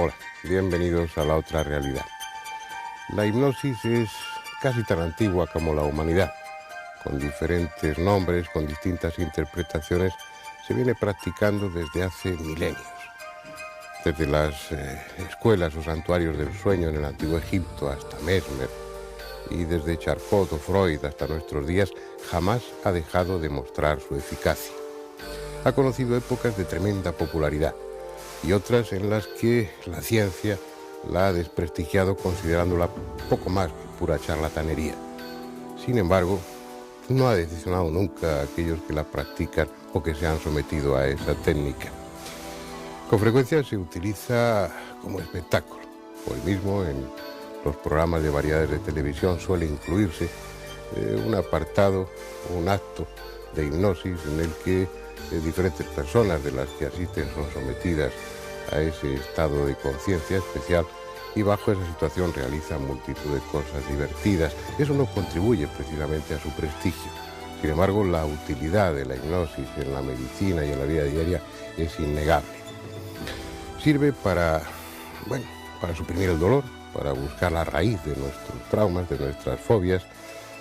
Hola, bienvenidos a La Otra Realidad. La hipnosis es casi tan antigua como la humanidad. Con diferentes nombres, con distintas interpretaciones, se viene practicando desde hace milenios. Desde las escuelas o santuarios del sueño en el Antiguo Egipto hasta Mesmer, y desde Charcot o Freud hasta nuestros días, jamás ha dejado de mostrar su eficacia. Ha conocido épocas de tremenda popularidad y otras en las que la ciencia la ha desprestigiado considerándola poco más que pura charlatanería. Sin embargo, no ha decepcionado nunca a aquellos que la practican o que se han sometido a esa técnica. Con frecuencia se utiliza como espectáculo. Hoy mismo en los programas de variedades de televisión suele incluirse un apartado, un acto de hipnosis en el que diferentes personas de las que asisten son sometidas a ese estado de conciencia especial y bajo esa situación realizan multitud de cosas divertidas. Eso no contribuye precisamente a su prestigio. Sin embargo, la utilidad de la hipnosis en la medicina y en la vida diaria es innegable. Sirve para suprimir el dolor, para buscar la raíz de nuestros traumas, de nuestras fobias,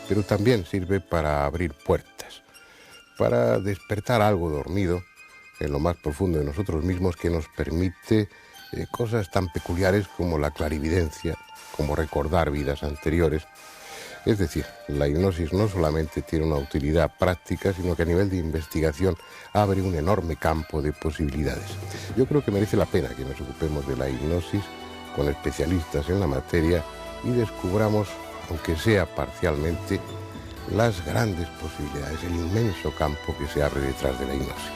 pero también sirve para abrir puertas, para despertar algo dormido en lo más profundo de nosotros mismos que nos permite cosas tan peculiares como la clarividencia, como recordar vidas anteriores. Es decir, la hipnosis no solamente tiene una utilidad práctica, sino que a nivel de investigación abre un enorme campo de posibilidades. Yo creo que merece la pena que nos ocupemos de la hipnosis con especialistas en la materia y descubramos, aunque sea parcialmente, las grandes posibilidades, el inmenso campo que se abre detrás de la hipnosis.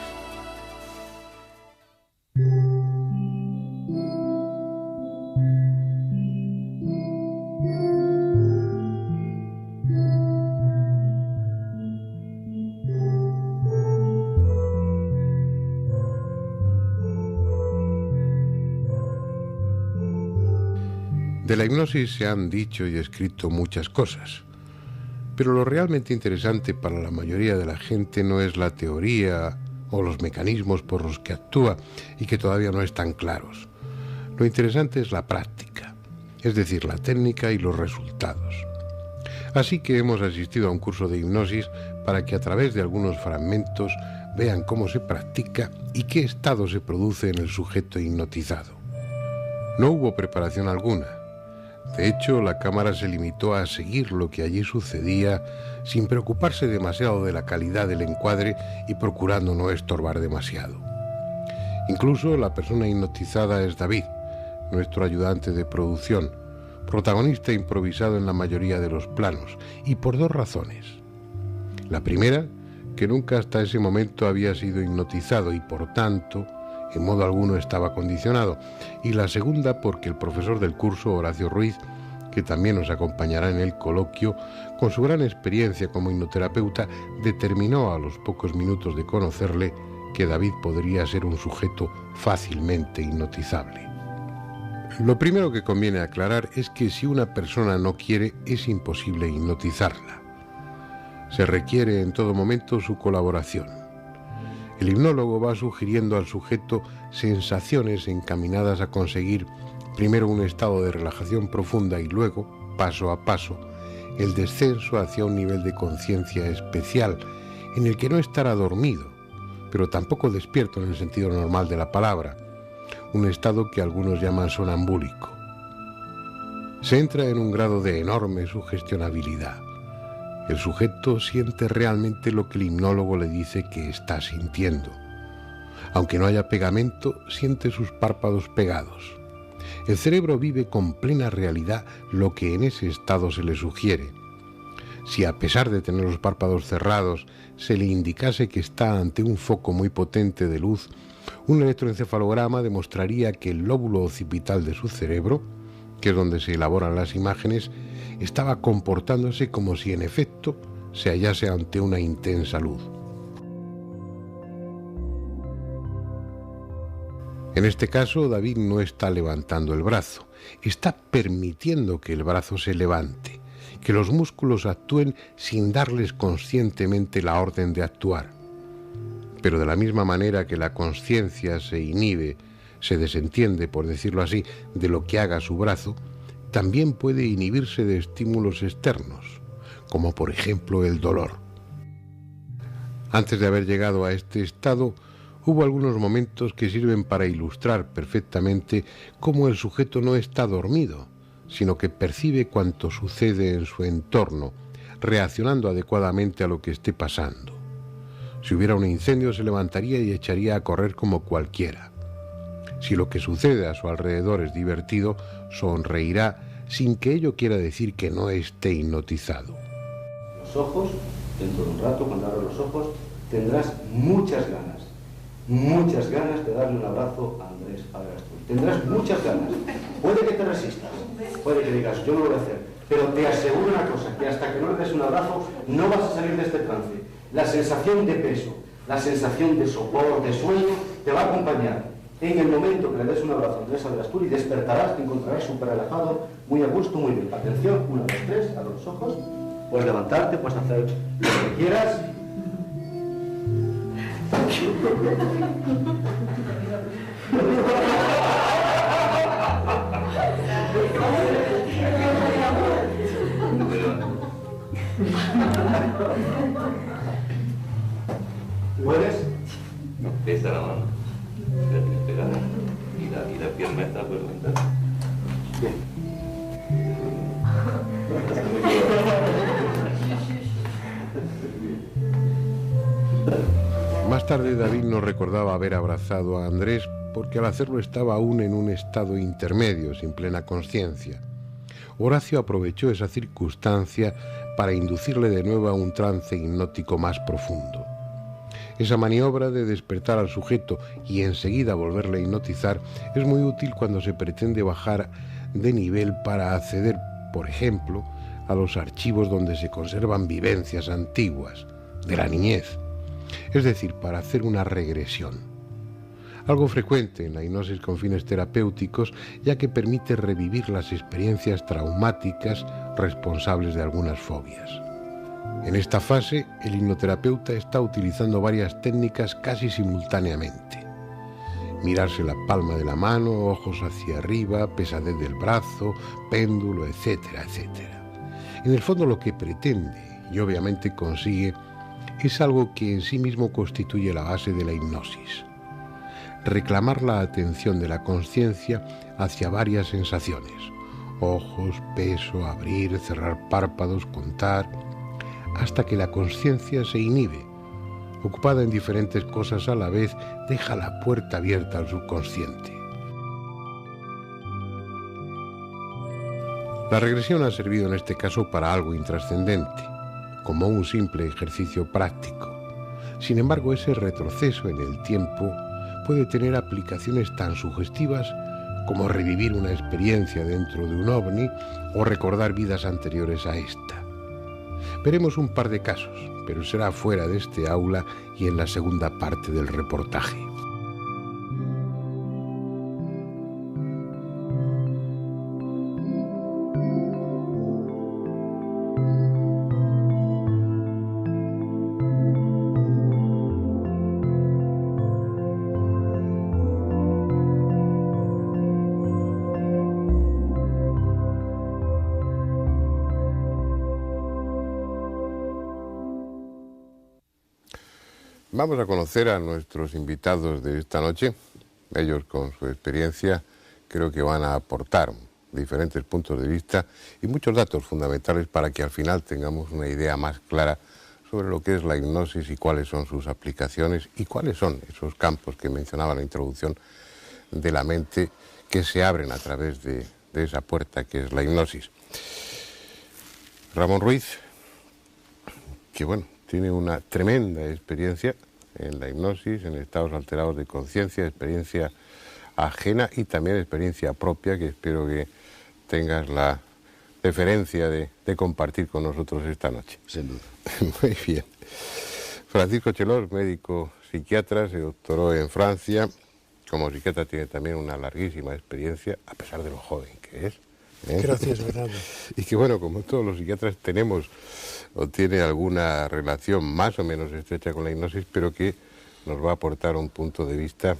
De la hipnosis se han dicho y escrito muchas cosas, pero lo realmente interesante para la mayoría de la gente no es la teoría o los mecanismos por los que actúa y que todavía no están claros. Lo interesante es la práctica, es decir, la técnica y los resultados. Así que hemos asistido a un curso de hipnosis para que a través de algunos fragmentos vean cómo se practica y qué estado se produce en el sujeto hipnotizado. No hubo preparación alguna. De hecho, la cámara se limitó a seguir lo que allí sucedía sin preocuparse demasiado de la calidad del encuadre y procurando no estorbar demasiado. Incluso la persona hipnotizada es David, nuestro ayudante de producción, protagonista improvisado en la mayoría de los planos, y por dos razones. La primera, que nunca hasta ese momento había sido hipnotizado y por tanto en modo alguno estaba condicionado, y la segunda porque el profesor del curso, Horacio Ruiz, que también nos acompañará en el coloquio, con su gran experiencia como hipnoterapeuta, determinó a los pocos minutos de conocerle que David podría ser un sujeto fácilmente hipnotizable. Lo primero que conviene aclarar es que si una persona no quiere, es imposible hipnotizarla. Se requiere en todo momento su colaboración. El hipnólogo va sugiriendo al sujeto sensaciones encaminadas a conseguir primero un estado de relajación profunda y luego, paso a paso, el descenso hacia un nivel de conciencia especial en el que no estará dormido, pero tampoco despierto en el sentido normal de la palabra, un estado que algunos llaman sonambúlico. Se entra en un grado de enorme sugestionabilidad. El sujeto siente realmente lo que el hipnólogo le dice que está sintiendo. Aunque no haya pegamento, siente sus párpados pegados. El cerebro vive con plena realidad lo que en ese estado se le sugiere. Si a pesar de tener los párpados cerrados se le indicase que está ante un foco muy potente de luz, un electroencefalograma demostraría que el lóbulo occipital de su cerebro, que es donde se elaboran las imágenes, estaba comportándose como si en efecto se hallase ante una intensa luz. En este caso, David no está levantando el brazo, está permitiendo que el brazo se levante, que los músculos actúen sin darles conscientemente la orden de actuar. Pero de la misma manera que la consciencia se inhibe, se desentiende, por decirlo así, de lo que haga su brazo, también puede inhibirse de estímulos externos, como por ejemplo el dolor. Antes de haber llegado a este estado, hubo algunos momentos que sirven para ilustrar perfectamente cómo el sujeto no está dormido, sino que percibe cuanto sucede en su entorno, reaccionando adecuadamente a lo que esté pasando. Si hubiera un incendio, se levantaría y echaría a correr como cualquiera. Si lo que sucede a su alrededor es divertido, sonreirá sin que ello quiera decir que no esté hipnotizado. Los ojos, dentro de un rato, cuando abras los ojos, tendrás muchas ganas de darle un abrazo a Andrés Aderasturi. Tendrás muchas ganas. Puede que te resistas, puede que digas, yo no lo voy a hacer, pero te aseguro una cosa, que hasta que no le des un abrazo, no vas a salir de este trance. La sensación de peso, la sensación de sopor, de sueño, te va a acompañar. En el momento que le des un abrazo a Andrés Aderasturi, despertarás, te encontrarás súper relajado, muy a gusto, muy bien. Atención, 1, 2, 3, abre los ojos, puedes levantarte, puedes hacer lo que quieras. ¿Puedes? No, pesa la mano. Y la pierna está por levantar. Bien. Más tarde David nos recordaba haber abrazado a Andrés porque al hacerlo estaba aún en un estado intermedio, sin plena conciencia. Horacio aprovechó esa circunstancia para inducirle de nuevo a un trance hipnótico más profundo. Esa maniobra de despertar al sujeto y enseguida volverle a hipnotizar es muy útil cuando se pretende bajar de nivel para acceder, por ejemplo, a los archivos donde se conservan vivencias antiguas, de la niñez, es decir, para hacer una regresión. Algo frecuente en la hipnosis con fines terapéuticos, ya que permite revivir las experiencias traumáticas responsables de algunas fobias. En esta fase, el hipnoterapeuta está utilizando varias técnicas casi simultáneamente. Mirarse la palma de la mano, ojos hacia arriba, pesadez del brazo, péndulo, etcétera, etcétera. En el fondo lo que pretende, y obviamente consigue, es algo que en sí mismo constituye la base de la hipnosis. Reclamar la atención de la consciencia hacia varias sensaciones: ojos, peso, abrir, cerrar párpados, contar, hasta que la consciencia se inhibe. Ocupada en diferentes cosas a la vez, deja la puerta abierta al subconsciente. La regresión ha servido en este caso para algo intrascendente, como un simple ejercicio práctico. Sin embargo, ese retroceso en el tiempo puede tener aplicaciones tan sugestivas como revivir una experiencia dentro de un ovni o recordar vidas anteriores a esta. Veremos un par de casos, pero será fuera de este aula y en la segunda parte del reportaje. Vamos a conocer a nuestros invitados de esta noche. Ellos, con su experiencia, creo que van a aportar diferentes puntos de vista y muchos datos fundamentales para que al final tengamos una idea más clara sobre lo que es la hipnosis y cuáles son sus aplicaciones y cuáles son esos campos que mencionaba en la introducción de la mente que se abren a través de esa puerta que es la hipnosis. Ramón Ruiz, que bueno, tiene una tremenda experiencia en la hipnosis, en estados alterados de conciencia, experiencia ajena y también experiencia propia, que espero que tengas la deferencia de compartir con nosotros esta noche. Sin duda. Muy bien. Francisco Chelós, médico psiquiatra, se doctoró en Francia. Como psiquiatra tiene también una larguísima experiencia, a pesar de lo joven que es. Gracias, Bernardo. Y que bueno, como todos los psiquiatras tenemos o tiene alguna relación más o menos estrecha con la hipnosis, pero que nos va a aportar un punto de vista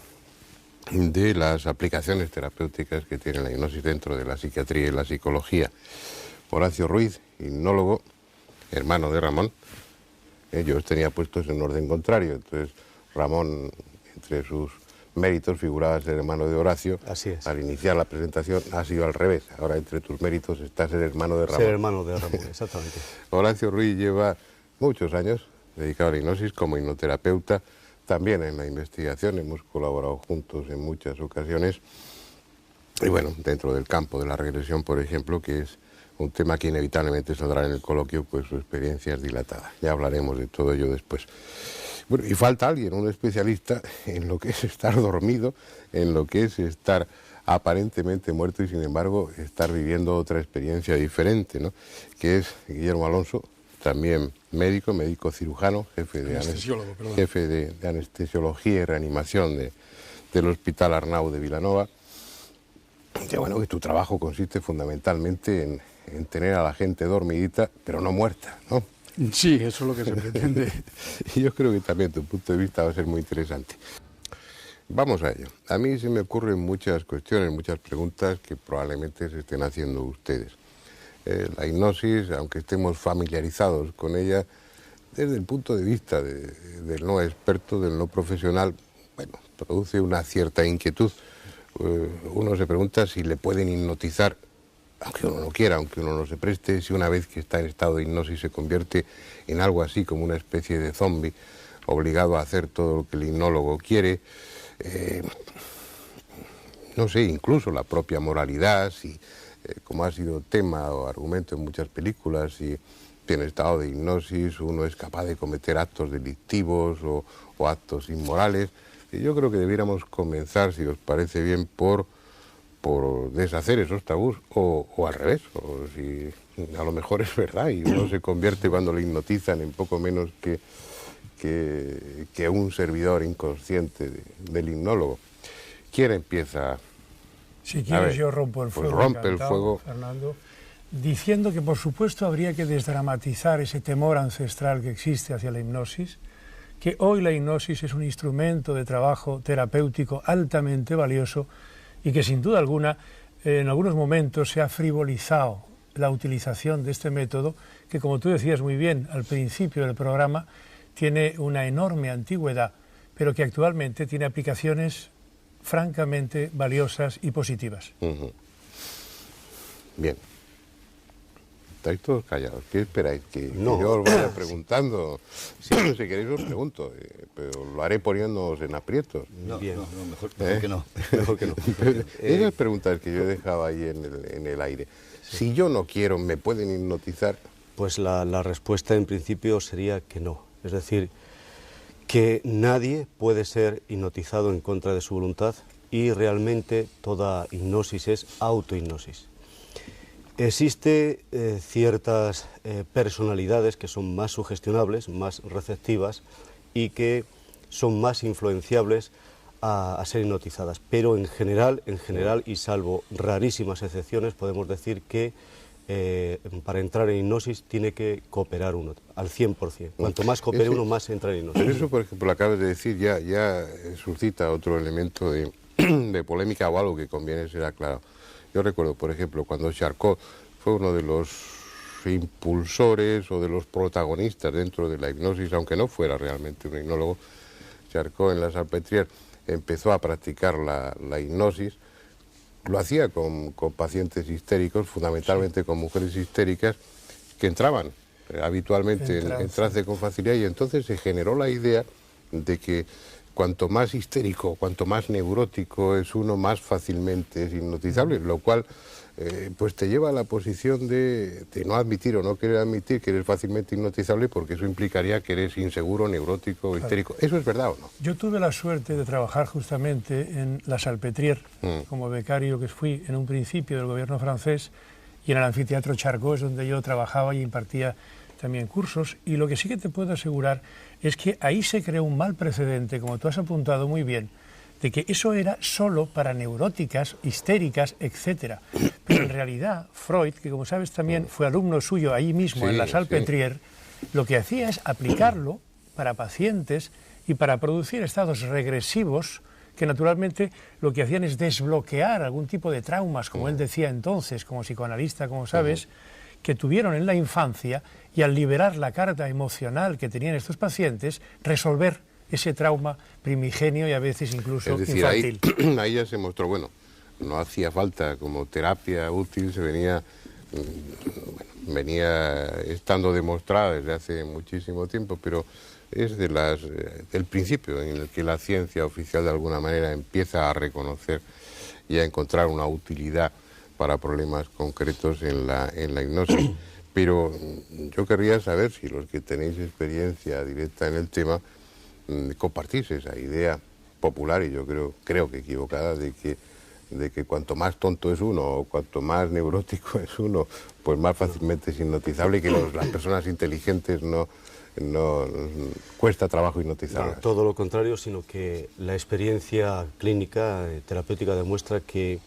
de las aplicaciones terapéuticas que tiene la hipnosis dentro de la psiquiatría y la psicología. Horacio Ruiz, hipnólogo, hermano de Ramón. Yo los tenía puestos en orden contrario, entonces Ramón, entre sus méritos, figuraba ser hermano de Horacio. Así es. Al iniciar la presentación ha sido al revés. Ahora entre tus méritos está ser hermano de Ramón. Ser hermano de Ramón, exactamente. Horacio Ruiz lleva muchos años dedicado a la hipnosis como hipnoterapeuta, también en la investigación, hemos colaborado juntos en muchas ocasiones. Y bueno, dentro del campo de la regresión, por ejemplo, que es un tema que inevitablemente saldrá en el coloquio, pues su experiencia es dilatada. Ya hablaremos de todo ello después. Bueno, y falta alguien, un especialista en lo que es estar dormido, en lo que es estar aparentemente muerto y sin embargo estar viviendo otra experiencia diferente, ¿no? Que es Guillermo Alonso, también médico cirujano, jefe de anestesiología y reanimación del Hospital Arnau de Vilanova. Que bueno, que tu trabajo consiste fundamentalmente en tener a la gente dormidita, pero no muerta, ¿no? Sí, eso es lo que se pretende. Y yo creo que también tu punto de vista va a ser muy interesante. Vamos a ello. A mí se me ocurren muchas cuestiones, muchas preguntas que probablemente se estén haciendo ustedes. La hipnosis, aunque estemos familiarizados con ella, desde el punto de vista del no experto, del no profesional, bueno, produce una cierta inquietud. Uno se pregunta si le pueden hipnotizar, aunque uno no quiera, aunque uno no se preste, si una vez que está en estado de hipnosis se convierte en algo así como una especie de zombie, obligado a hacer todo lo que el hipnólogo quiere. No sé, incluso la propia moralidad, si, como ha sido tema o argumento en muchas películas, si en estado de hipnosis uno es capaz de cometer actos delictivos o actos inmorales. Y yo creo que debiéramos comenzar, si os parece bien, por deshacer esos tabús o al revés, o si a lo mejor es verdad y uno se convierte cuando le hipnotizan en poco menos que un servidor inconsciente del hipnólogo. ¿Quién empieza? Si quieres yo rompo el fuego. Pues rompe el fuego. Fernando, diciendo que por supuesto habría que desdramatizar ese temor ancestral que existe hacia la hipnosis, que hoy la hipnosis es un instrumento de trabajo terapéutico altamente valioso y que sin duda alguna en algunos momentos se ha frivolizado la utilización de este método que, como tú decías muy bien al principio del programa, tiene una enorme antigüedad, pero que actualmente tiene aplicaciones francamente valiosas y positivas. Bien. Estáis todos callados. ¿Qué esperáis? ¿Que No. yo os vaya preguntando? Si queréis os pregunto, pero lo haré poniéndoos en aprietos. No, Bien. no, mejor que no. Mejor que no. Esas preguntas que yo he dejado ahí en el aire. Sí. Si yo no quiero, ¿me pueden hipnotizar? Pues la respuesta en principio sería que no. Es decir, que nadie puede ser hipnotizado en contra de su voluntad y realmente toda hipnosis es autohipnosis. Existe ciertas personalidades que son más sugestionables, más receptivas y que son más influenciables a ser hipnotizadas. Pero en general y salvo rarísimas excepciones, podemos decir que para entrar en hipnosis tiene que cooperar uno al 100%. Cuanto más coopere uno, más entra en hipnosis. Pero eso, por ejemplo, lo acabas de decir, ya suscita otro elemento de polémica o algo que conviene ser aclarado. Yo recuerdo, por ejemplo, cuando Charcot fue uno de los impulsores o de los protagonistas dentro de la hipnosis, aunque no fuera realmente un hipnólogo. Charcot en la Salpêtrière empezó a practicar la hipnosis. Lo hacía con pacientes histéricos, fundamentalmente con mujeres histéricas, que entraban habitualmente en trance con facilidad, y entonces se generó la idea de que cuanto más histérico, cuanto más neurótico es uno, más fácilmente es hipnotizable, lo cual pues te lleva a la posición de no admitir o no querer admitir que eres fácilmente hipnotizable, porque eso implicaría que eres inseguro, neurótico o histérico. ¿Eso es verdad o no? Yo tuve la suerte de trabajar justamente en la Salpêtrière, como becario que fui en un principio del gobierno francés, y en el anfiteatro Charcot es donde yo trabajaba y impartía también cursos, y lo que sí que te puedo asegurar es que ahí se creó un mal precedente, como tú has apuntado muy bien, de que eso era solo para neuróticas, histéricas, etc. Pero en realidad Freud, que como sabes también fue alumno suyo ahí mismo en la Salpêtrière, lo que hacía es aplicarlo para pacientes y para producir estados regresivos que naturalmente lo que hacían es desbloquear algún tipo de traumas, como él decía entonces, como psicoanalista, como sabes, que tuvieron en la infancia, y al liberar la carga emocional que tenían estos pacientes, resolver ese trauma primigenio y a veces incluso es decir, infantil. Ahí ya se mostró, bueno, no hacía falta como terapia útil, venía estando demostrada desde hace muchísimo tiempo, pero es del principio en el que la ciencia oficial de alguna manera empieza a reconocer y a encontrar una utilidad para problemas concretos en la hipnosis. Pero yo querría saber si los que tenéis experiencia directa en el tema compartís esa idea popular, y yo creo que equivocada, de que cuanto más tonto es uno o cuanto más neurótico es uno, pues más fácilmente es hipnotizable, y que las personas inteligentes no cuesta trabajo hipnotizarlas. No, todo lo contrario, sino que la experiencia clínica, terapéutica, demuestra que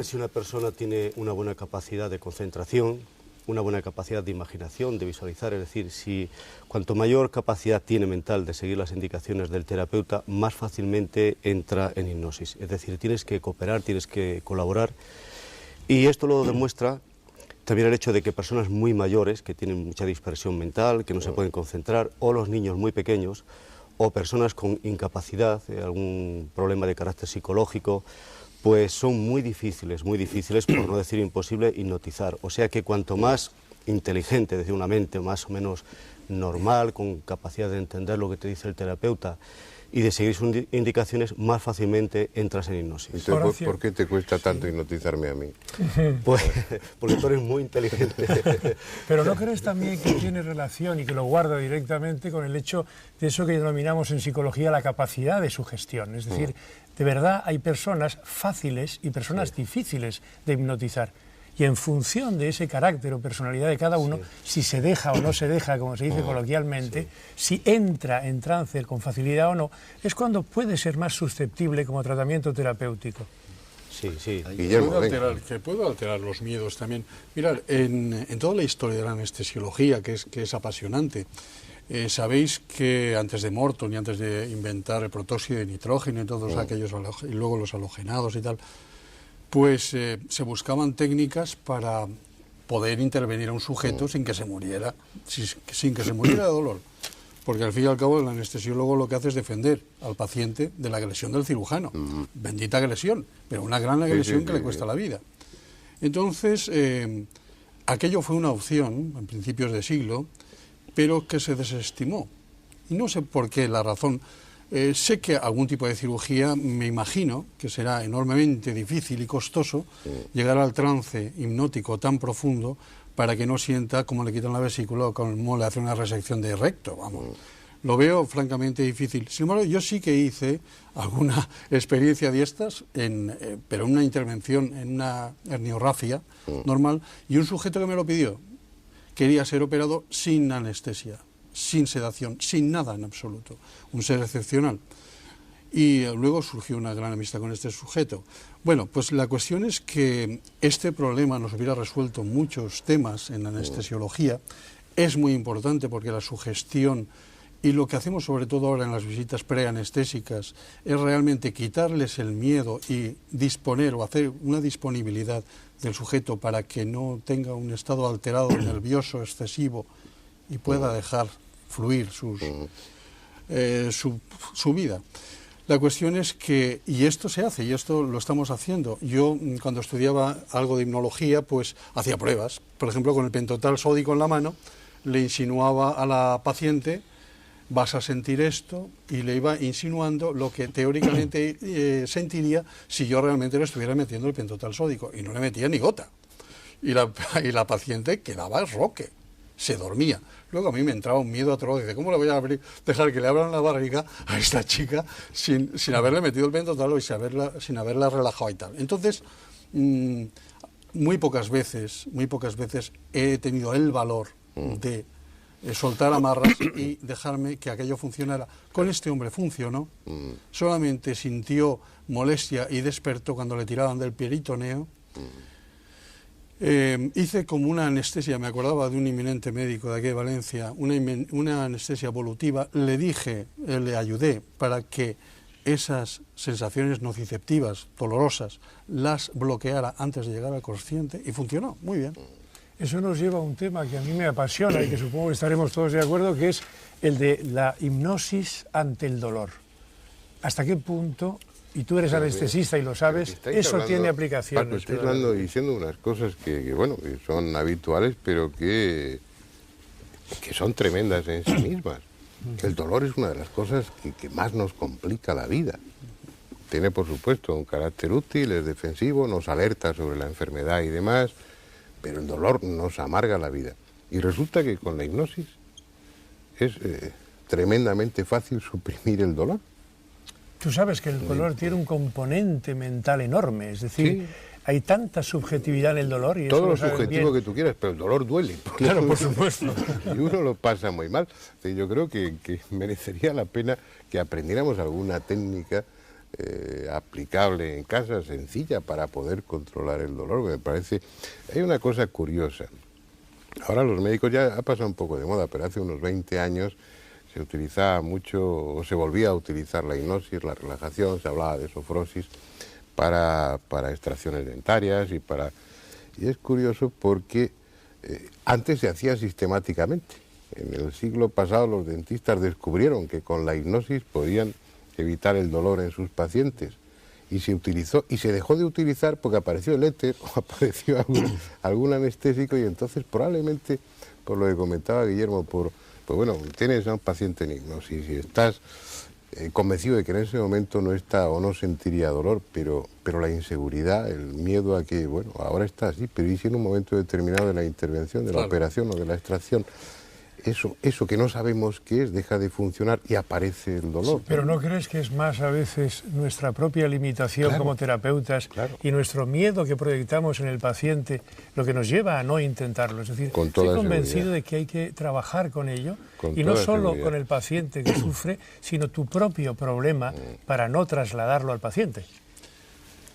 si una persona tiene una buena capacidad de concentración, una buena capacidad de imaginación, de visualizar, es decir, si cuanto mayor capacidad tiene mental de seguir las indicaciones del terapeuta, más fácilmente entra en hipnosis. Es decir, tienes que cooperar, tienes que colaborar, y esto lo demuestra también el hecho de que personas muy mayores, que tienen mucha dispersión mental, que no se pueden concentrar, o los niños muy pequeños, o personas con incapacidad, algún problema de carácter psicológico, pues son muy difíciles, por no decir imposible, hipnotizar. O sea que cuanto más inteligente, es decir, una mente más o menos normal, con capacidad de entender lo que te dice el terapeuta y de seguir sus indicaciones, más fácilmente entras en hipnosis. Entonces, ¿por qué te cuesta tanto hipnotizarme a mí? Pues porque tú eres muy inteligente. Pero ¿no crees también que tiene relación y que lo guarda directamente con el hecho de eso que denominamos en psicología la capacidad de sugestión? Es decir, de verdad hay personas fáciles y personas difíciles de hipnotizar. Y en función de ese carácter o personalidad de cada uno, si se deja o no se deja, como se dice coloquialmente, si entra en trance con facilidad o no, es cuando puede ser más susceptible como tratamiento terapéutico. Sí. Guillermo, puedo alterar los miedos también. Mirad, en toda la historia de la anestesiología, que es apasionante, sabéis que antes de Morton y antes de inventar el protóxido de nitrógeno y todos aquellos, y luego los halogenados y tal, pues se buscaban técnicas para poder intervenir a un sujeto sin que se muriera, sin que se muriera de dolor. Porque al fin y al cabo el anestesiólogo lo que hace es defender al paciente de la agresión del cirujano. Bendita agresión, pero una gran agresión que le cuesta la vida. Entonces, aquello fue una opción en principios de siglo, pero que se desestimó. Y no sé por qué la razón. Sé que algún tipo de cirugía, me imagino, que será enormemente difícil y costoso llegar al trance hipnótico tan profundo para que no sienta cómo le quitan la vesícula o cómo le hacen una resección de recto, vamos. Lo veo francamente difícil. Sin embargo, yo sí que hice alguna experiencia de estas, pero en una intervención, en una herniorrafia normal, y un sujeto que me lo pidió quería ser operado sin anestesia, sin sedación, sin nada en absoluto, un ser excepcional. Y luego surgió una gran amistad con este sujeto. Bueno, pues la cuestión es que este problema nos hubiera resuelto muchos temas en anestesiología. Es muy importante porque la sugestión y lo que hacemos sobre todo ahora en las visitas preanestésicas es realmente quitarles el miedo y disponer o hacer una disponibilidad del sujeto para que no tenga un estado alterado, nervioso, excesivo, y pueda dejar fluir su vida. La cuestión es que, y esto se hace, y esto lo estamos haciendo. Yo, cuando estudiaba algo de hipnología, pues hacía pruebas. Por ejemplo, con el pentotal sódico en la mano, le insinuaba a la paciente, vas a sentir esto, y le iba insinuando lo que teóricamente sentiría si yo realmente le estuviera metiendo el pentotal sódico, y no le metía ni gota. Y la paciente quedaba roque, se dormía. Luego a mí me entraba un miedo atroz, de cómo le voy a dejar que le abran la barriga a esta chica sin haberle metido el pentotal o sin haberla relajado y tal. Entonces, muy pocas veces he tenido el valor de soltar amarras y dejarme que aquello funcionara. Con este hombre funcionó, solamente sintió molestia y despertó cuando le tiraban del peritoneo. Hice como una anestesia, me acordaba de un eminente médico de aquí de Valencia, una anestesia evolutiva, le ayudé para que esas sensaciones nociceptivas, dolorosas, las bloqueara antes de llegar al consciente y funcionó muy bien. Eso nos lleva a un tema que a mí me apasiona y que supongo que estaremos todos de acuerdo, que es el de la hipnosis ante el dolor. ¿Hasta qué punto, y tú eres anestesista y lo sabes, eso tiene aplicaciones? Paco, estoy hablando y diciendo unas cosas que son habituales, pero que son tremendas en sí mismas. El dolor es una de las cosas que más nos complica la vida. Tiene, por supuesto, un carácter útil, es defensivo, nos alerta sobre la enfermedad y demás, pero el dolor nos amarga la vida. Y resulta que con la hipnosis es tremendamente fácil suprimir el dolor. Tú sabes que el dolor tiene un componente mental enorme, es decir, hay tanta subjetividad en el dolor. Y todo lo subjetivo que tú quieras, pero el dolor duele. Claro, por supuesto. Y uno lo pasa muy mal. Yo creo que merecería la pena que aprendiéramos alguna técnica aplicable en casa, sencilla, para poder controlar el dolor. Me parece, hay una cosa curiosa. Ahora los médicos, ya ha pasado un poco de moda, pero hace unos 20 años se utilizaba mucho, o se volvía a utilizar la hipnosis, la relajación, se hablaba de sofrosis para extracciones dentarias y es curioso porque antes se hacía sistemáticamente. En el siglo pasado los dentistas descubrieron que con la hipnosis podían evitar el dolor en sus pacientes y se utilizó y se dejó de utilizar porque apareció el éter o apareció algún anestésico, y entonces probablemente, por lo que comentaba Guillermo, pues bueno, tienes a un paciente en hipnosis y estás convencido de que en ese momento no está o no sentiría dolor, pero la inseguridad, el miedo a que, bueno, ahora está así, pero y si en un momento determinado de la intervención, de la operación o de la extracción, eso que no sabemos qué es, deja de funcionar y aparece el dolor. Sí, pero ¿no crees que es más a veces nuestra propia limitación como terapeutas y nuestro miedo que proyectamos en el paciente lo que nos lleva a no intentarlo? Es decir, estoy convencido de que hay que trabajar con ello, y no solo con el paciente que sufre, sino tu propio problema para no trasladarlo al paciente.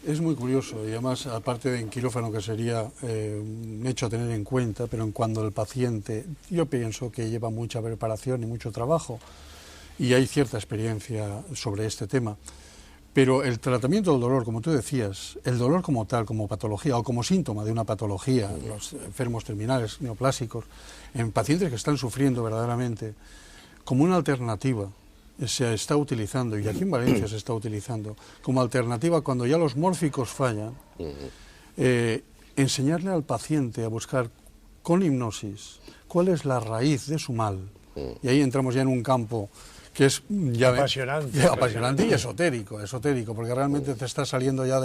Es muy curioso, y además, aparte de en quirófano, que sería un hecho a tener en cuenta, pero en cuando el paciente, yo pienso que lleva mucha preparación y mucho trabajo, y hay cierta experiencia sobre este tema, pero el tratamiento del dolor, como tú decías, el dolor como tal, como patología o como síntoma de una patología, los enfermos terminales, neoplásicos, en pacientes que están sufriendo verdaderamente, como una alternativa, se está utilizando, y aquí en Valencia se está utilizando, como alternativa cuando ya los mórficos fallan, enseñarle al paciente a buscar con hipnosis cuál es la raíz de su mal. Y ahí entramos ya en un campo que es ya apasionante y esotérico, porque realmente te está saliendo ya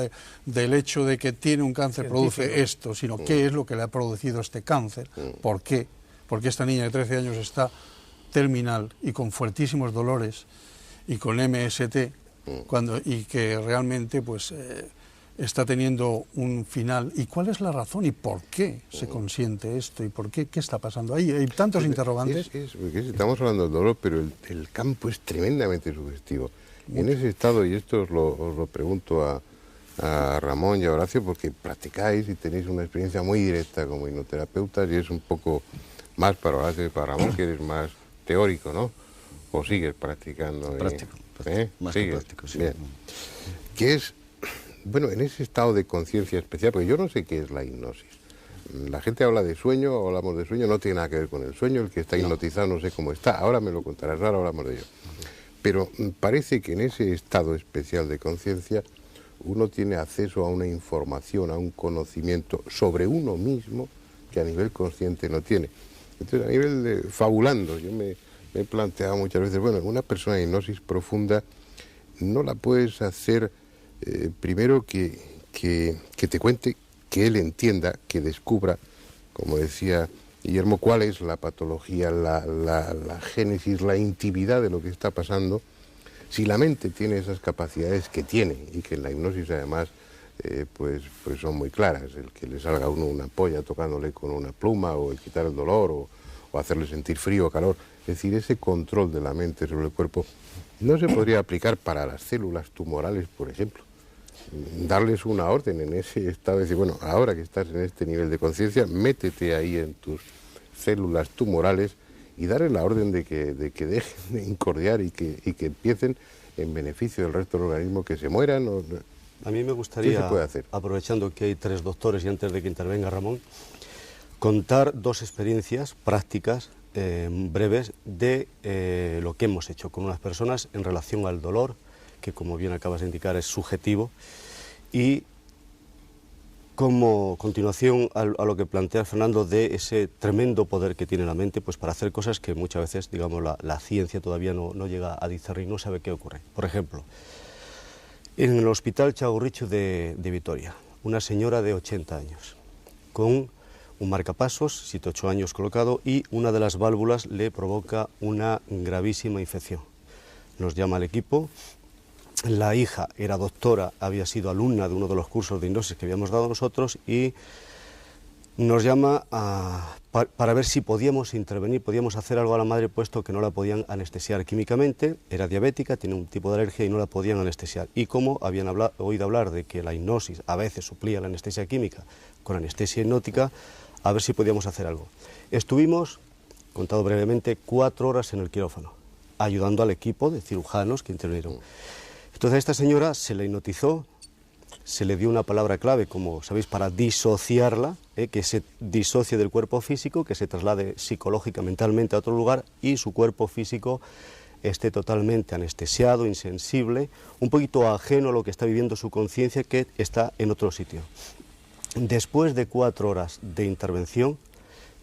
del hecho de que tiene un cáncer, produce esto, sino qué es lo que le ha producido este cáncer, por qué, porque esta niña de 13 años está terminal y con fuertísimos dolores y con MST y que realmente pues está teniendo un final. ¿Y cuál es la razón y por qué se consiente esto y por qué está pasando ahí? Hay tantos interrogantes. Estamos hablando del dolor, pero el campo es tremendamente sugestivo. En ese estado, y esto os lo pregunto a Ramón y a Horacio, porque practicáis y tenéis una experiencia muy directa como hipnoterapeutas, y es un poco más para Horacio y para Ramón, que eres más teórico, ¿no? ¿O sigues practicando? Práctico, más que práctico, sí. Bien. Que es, bueno, en ese estado de conciencia especial, porque yo no sé qué es la hipnosis. La gente habla de sueño, hablamos de sueño, no tiene nada que ver con el sueño, el que está hipnotizado no sé cómo está, ahora me lo contarás, ahora hablamos de ello. Pero parece que en ese estado especial de conciencia uno tiene acceso a una información, a un conocimiento sobre uno mismo que a nivel consciente no tiene. Entonces, a nivel de fabulando, yo me he planteado muchas veces, bueno, una persona en hipnosis profunda no la puedes hacer primero que te cuente, que él entienda, que descubra, como decía Guillermo, cuál es la patología, la génesis, la intimidad de lo que está pasando. Si la mente tiene esas capacidades que tiene, y que en la hipnosis además pues son muy claras, el que le salga a uno una polla tocándole con una pluma, o el quitar el dolor, o hacerle sentir frío o calor, es decir, ese control de la mente sobre el cuerpo no se podría aplicar para las células tumorales, por ejemplo. darles una orden en ese estado, decir, bueno, ahora que estás en este nivel de conciencia, métete ahí en tus células tumorales y darles la orden de que dejen de incordiar y que empiecen en beneficio del resto del organismo, que se mueran. A mí me gustaría, ¿qué se puede hacer? aprovechando que hay 3 doctores y antes de que intervenga Ramón, contar 2 experiencias prácticas breves de lo que hemos hecho con unas personas en relación al dolor, que como bien acabas de indicar es subjetivo, y como continuación a lo que plantea Fernando de ese tremendo poder que tiene la mente pues para hacer cosas que muchas veces, digamos, la ciencia todavía no llega a discernir, no sabe qué ocurre. Por ejemplo, en el Hospital Txagorritxu de Vitoria, una señora de 80 años, con un marcapasos, 7-8 años colocado, y una de las válvulas le provoca una gravísima infección. Nos llama al equipo, la hija era doctora, había sido alumna de uno de los cursos de hipnosis que habíamos dado nosotros y nos llama para ver si podíamos intervenir, podíamos hacer algo a la madre, puesto que no la podían anestesiar químicamente, era diabética, tiene un tipo de alergia y no la podían anestesiar. Y como habían oído hablar de que la hipnosis a veces suplía la anestesia química con anestesia hipnótica, a ver si podíamos hacer algo. Estuvimos, contado brevemente, 4 horas en el quirófano, ayudando al equipo de cirujanos que intervinieron. Entonces a esta señora se le hipnotizó, se le dio una palabra clave, como sabéis, para disociarla, que se disocie del cuerpo físico, que se traslade psicológica, mentalmente a otro lugar y su cuerpo físico esté totalmente anestesiado, insensible, un poquito ajeno a lo que está viviendo su conciencia, que está en otro sitio. Después de 4 horas de intervención,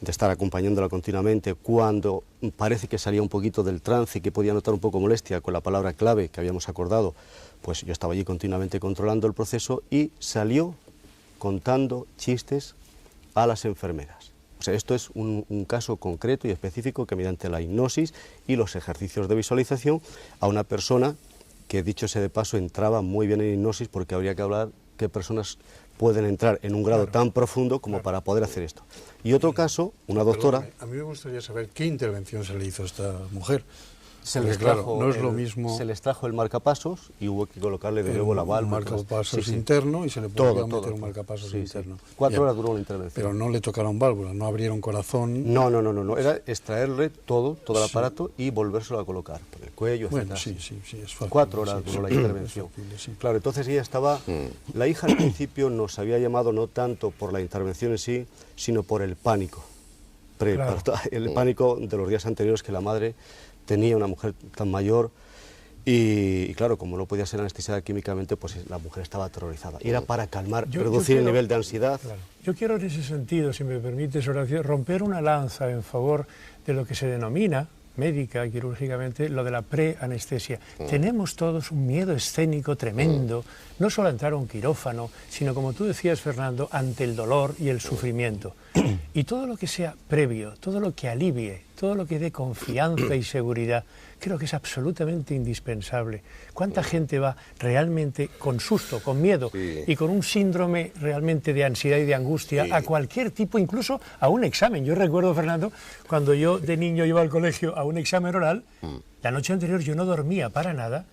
de estar acompañándola continuamente, cuando parece que salía un poquito del trance y que podía notar un poco molestia con la palabra clave que habíamos acordado, pues yo estaba allí continuamente controlando el proceso y salió contando chistes a las enfermeras. O sea, esto es un caso concreto y específico que mediante la hipnosis y los ejercicios de visualización a una persona que, dicho sea de paso, entraba muy bien en hipnosis, porque habría que hablar qué personas pueden entrar en un grado tan profundo como para poder hacer esto. Y otro caso, una doctora... A mí me gustaría saber qué intervención se le hizo a esta mujer. Se les trajo el marcapasos y hubo que colocarle de nuevo la válvula. Un marcapasos interno y se le podía meter un marcapasos interno. 4 horas duró la intervención. Pero no le tocaron válvula, no abrieron corazón. No, era extraerle todo el aparato y volvérselo a colocar por el cuello, bueno, etc. sí, es fácil. 4 horas duró la intervención. Claro, entonces ella estaba... La hija al principio nos había llamado no tanto por la intervención en sí, sino por el pánico. El pánico de los días anteriores, que la madre tenía, una mujer tan mayor, y claro, como no podía ser anestesiada químicamente, pues la mujer estaba aterrorizada. Y era para calmar, reducir el nivel de ansiedad. Claro. Yo quiero en ese sentido, si me permites, Horacio, romper una lanza en favor de lo que se denomina, médica, quirúrgicamente, lo de la preanestesia. Tenemos todos un miedo escénico tremendo, no solo a entrar a un quirófano, sino, como tú decías, Fernando, ante el dolor y el sufrimiento. Y todo lo que sea previo, todo lo que alivie, todo lo que dé confianza y seguridad, creo que es absolutamente indispensable. ¿Cuánta gente va realmente con susto, con miedo y con un síndrome realmente de ansiedad y de angustia a cualquier tipo, incluso a un examen? Yo recuerdo, Fernando, cuando yo de niño iba al colegio a un examen oral, la noche anterior yo no dormía para nada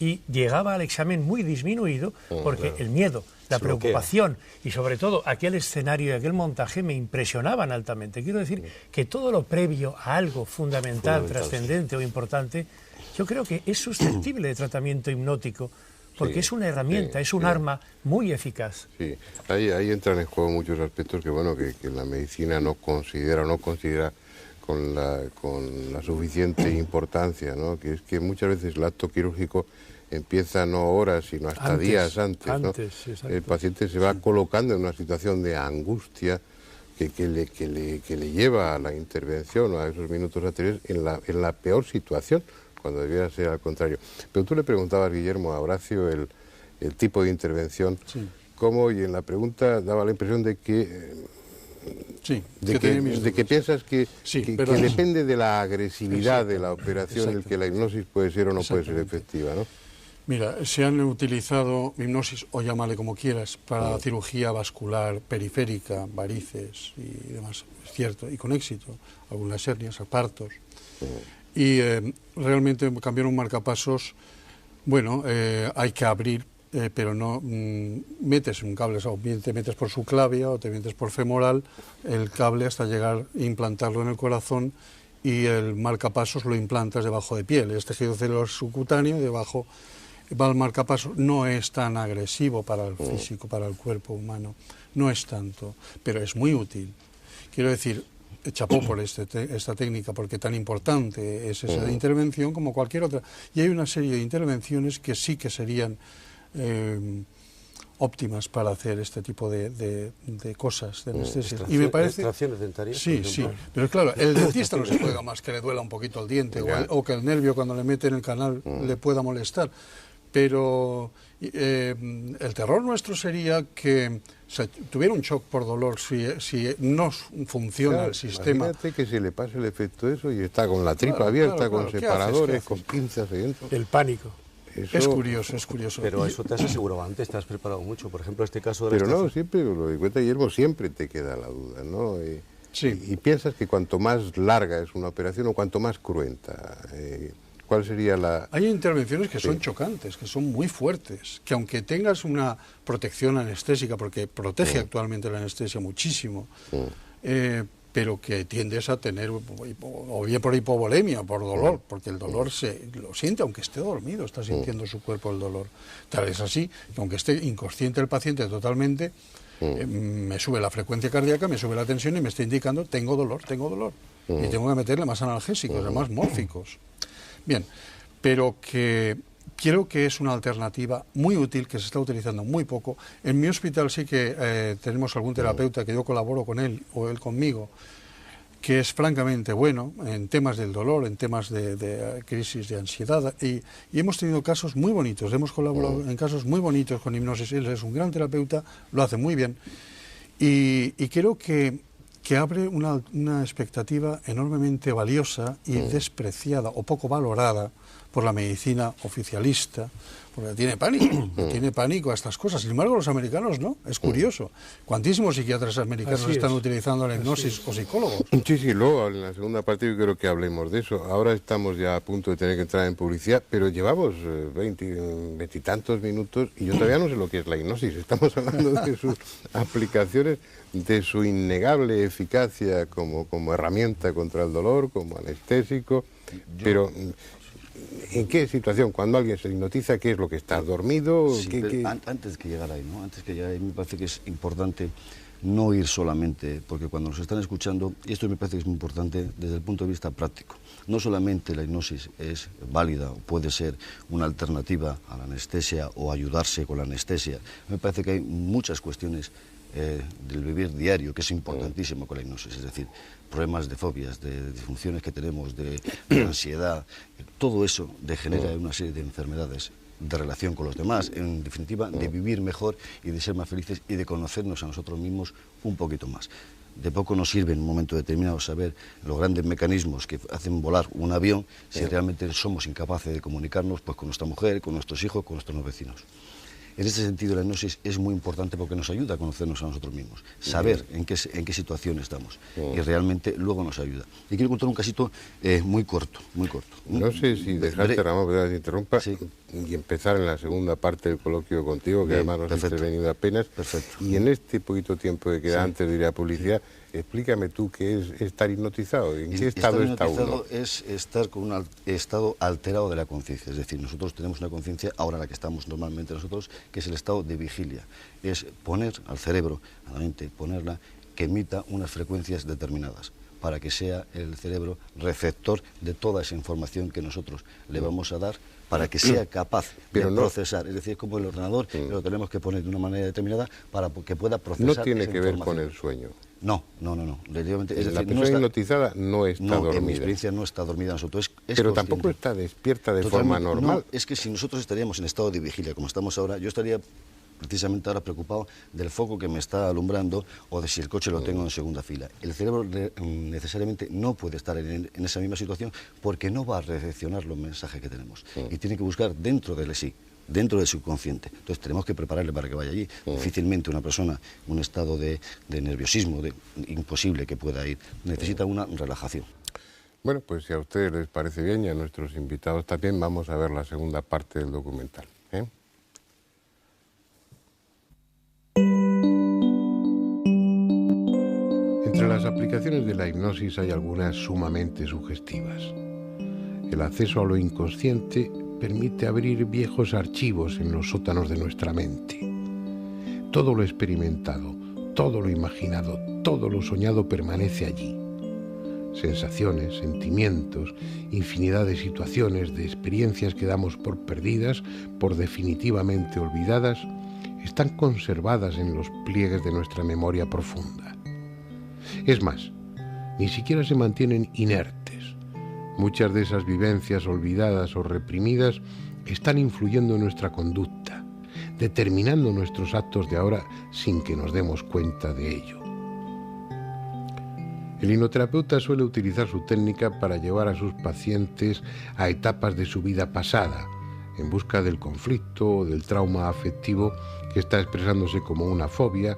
y llegaba al examen muy disminuido porque el miedo, la preocupación y sobre todo aquel escenario y aquel montaje me impresionaban altamente. Quiero decir que todo lo previo a algo fundamental, trascendente o importante, yo creo que es susceptible de tratamiento hipnótico, porque es una herramienta, es un arma muy eficaz. Sí, ahí entran en juego muchos aspectos que, bueno, que la medicina no considera con la suficiente importancia, ¿no? Que es que muchas veces el acto quirúrgico empieza no horas, sino hasta días antes, ¿no? El paciente se va colocando en una situación de angustia que le lleva a la intervención o a esos minutos anteriores en la peor situación, cuando debiera ser al contrario. Pero tú le preguntabas, Guillermo, a Horacio el tipo de intervención, cómo, y en la pregunta daba la impresión de que... de que piensas que depende de la agresividad de la operación el que la hipnosis puede ser o no puede ser efectiva, ¿no? Mira, se han utilizado hipnosis, o llámale como quieras, para cirugía vascular periférica, varices y demás, es cierto, y con éxito, algunas hernias, partos. Y realmente cambiar un marcapasos, bueno, hay que abrir pero no metes un cable, o bien te metes por subclavia o te metes por femoral el cable hasta llegar a implantarlo en el corazón, y el marcapasos lo implantas debajo de piel. Es tejido celular subcutáneo, debajo va el marcapasos. No es tan agresivo para el físico, para el cuerpo humano, no es tanto, pero es muy útil. Quiero decir, chapó por esta técnica, porque tan importante es esa intervención como cualquier otra. Y hay una serie de intervenciones que sí que serían óptimas para hacer este tipo de cosas, de anestesia. Y me parece... ¿Extracciones dentarias? Sí, sí. Pero claro, el dentista no se juega más que le duela un poquito el diente o que el nervio cuando le mete en el canal le pueda molestar. Pero el terror nuestro sería que tuviera un shock por dolor si no funciona el sistema. Imagínate que se le pasa el efecto eso y está con la tripa abierta, con separadores, con pinzas y dentro. El pánico. Eso... Es curioso, es curioso. Pero eso te has asegurado antes, te has preparado mucho. Por ejemplo, este caso de la Pero no, extracción. siempre lo de Cuenta Guillermo, siempre te queda la duda, ¿no? Sí. Y piensas que cuanto más larga es una operación o cuanto más cruenta, ¿cuál sería la...? Hay intervenciones que son chocantes, que son muy fuertes, que aunque tengas una protección anestésica, porque protege actualmente la anestesia muchísimo, pero que tiendes a tener, o bien por hipovolemia, por dolor, porque el dolor lo siente, aunque esté dormido, está sintiendo su cuerpo el dolor. Tal es así, que aunque esté inconsciente el paciente totalmente, me sube la frecuencia cardíaca, me sube la tensión y me está indicando, tengo dolor, y tengo que meterle más analgésicos, además mórficos. Bien, pero que creo que es una alternativa muy útil, que se está utilizando muy poco. En mi hospital sí que tenemos algún terapeuta que yo colaboro con él o él conmigo, que es francamente bueno en temas del dolor, en temas de crisis de ansiedad, y hemos tenido casos muy bonitos, hemos colaborado en casos muy bonitos con hipnosis. Él es un gran terapeuta, lo hace muy bien, y creo que abre una expectativa enormemente valiosa y despreciada o poco valorada por la medicina oficialista, porque tiene pánico a estas cosas. Sin embargo, los americanos no, es curioso. ¿Cuantísimos psiquiatras americanos están utilizando la hipnosis o psicólogos? Sí, luego en la segunda parte yo creo que hablemos de eso. Ahora estamos ya a punto de tener que entrar en publicidad, pero llevamos 20 y tantos minutos y yo todavía no sé lo que es la hipnosis. Estamos hablando de sus aplicaciones, de su innegable eficacia como herramienta contra el dolor, como anestésico, pero... ¿En qué situación? Cuando alguien se hipnotiza, ¿qué es lo que está? ¿Dormido? Sí, antes que llegar ahí, ¿no? Antes que llegar ahí, me parece que es importante no ir solamente, porque cuando nos están escuchando, y esto me parece que es muy importante desde el punto de vista práctico, no solamente la hipnosis es válida, puede ser una alternativa a la anestesia o ayudarse con la anestesia, me parece que hay muchas cuestiones del vivir diario, que es importantísimo con la hipnosis, es decir, problemas de fobias, de disfunciones que tenemos, de ansiedad, todo eso degenera una serie de enfermedades de relación con los demás, en definitiva, de vivir mejor y de ser más felices y de conocernos a nosotros mismos un poquito más. De poco nos sirve en un momento determinado saber los grandes mecanismos que hacen volar un avión si realmente somos incapaces de comunicarnos pues, con nuestra mujer, con nuestros hijos, con nuestros vecinos. En este sentido, la hipnosis es muy importante porque nos ayuda a conocernos a nosotros mismos, saber en qué situación estamos, y realmente luego nos ayuda. Y quiero contar un casito muy corto. No sé si dejarte, Ramón, que te interrumpa, y empezar en la segunda parte del coloquio contigo, que además nos has intervenido apenas. Perfecto. Y en este poquito tiempo que queda antes de ir a publicidad, explícame tú qué es estar hipnotizado, ¿en qué estado está uno? Es estar con un estado alterado de la conciencia, es decir, nosotros tenemos una conciencia, ahora la que estamos normalmente nosotros, que es el estado de vigilia, es poner al cerebro, a la mente, ponerla que emita unas frecuencias determinadas, para que sea el cerebro receptor de toda esa información que nosotros le vamos a dar, para que sea capaz de procesar, es decir, como el ordenador, lo tenemos que poner de una manera determinada para que pueda procesar. No tiene que ver con el sueño. No. Es la persona hipnotizada no está dormida. En mi experiencia no está dormida nosotros. Pero tampoco está despierta de forma normal. No, es que si nosotros estaríamos en estado de vigilia, como estamos ahora, yo estaría precisamente ahora preocupado del foco que me está alumbrando o de si el coche lo tengo en segunda fila. El cerebro necesariamente no puede estar en esa misma situación porque no va a recepcionar los mensajes que tenemos y tiene que buscar dentro de sí, dentro del subconsciente. Entonces tenemos que prepararle para que vaya allí. Difícilmente una persona, un estado de nerviosismo imposible que pueda ir, necesita una relajación. Bueno, pues si a ustedes les parece bien y a nuestros invitados también, vamos a ver la segunda parte del documental. las aplicaciones de la hipnosis hay algunas sumamente sugestivas. El acceso a lo inconsciente permite abrir viejos archivos en los sótanos de nuestra mente. Todo lo experimentado, todo lo imaginado, todo lo soñado permanece allí. Sensaciones, sentimientos, infinidad de situaciones, de experiencias que damos por perdidas, por definitivamente olvidadas, están conservadas en los pliegues de nuestra memoria profunda. Es más, ni siquiera se mantienen inertes. Muchas de esas vivencias olvidadas o reprimidas están influyendo en nuestra conducta, determinando nuestros actos de ahora sin que nos demos cuenta de ello. El hipnoterapeuta suele utilizar su técnica para llevar a sus pacientes a etapas de su vida pasada, en busca del conflicto o del trauma afectivo que está expresándose como una fobia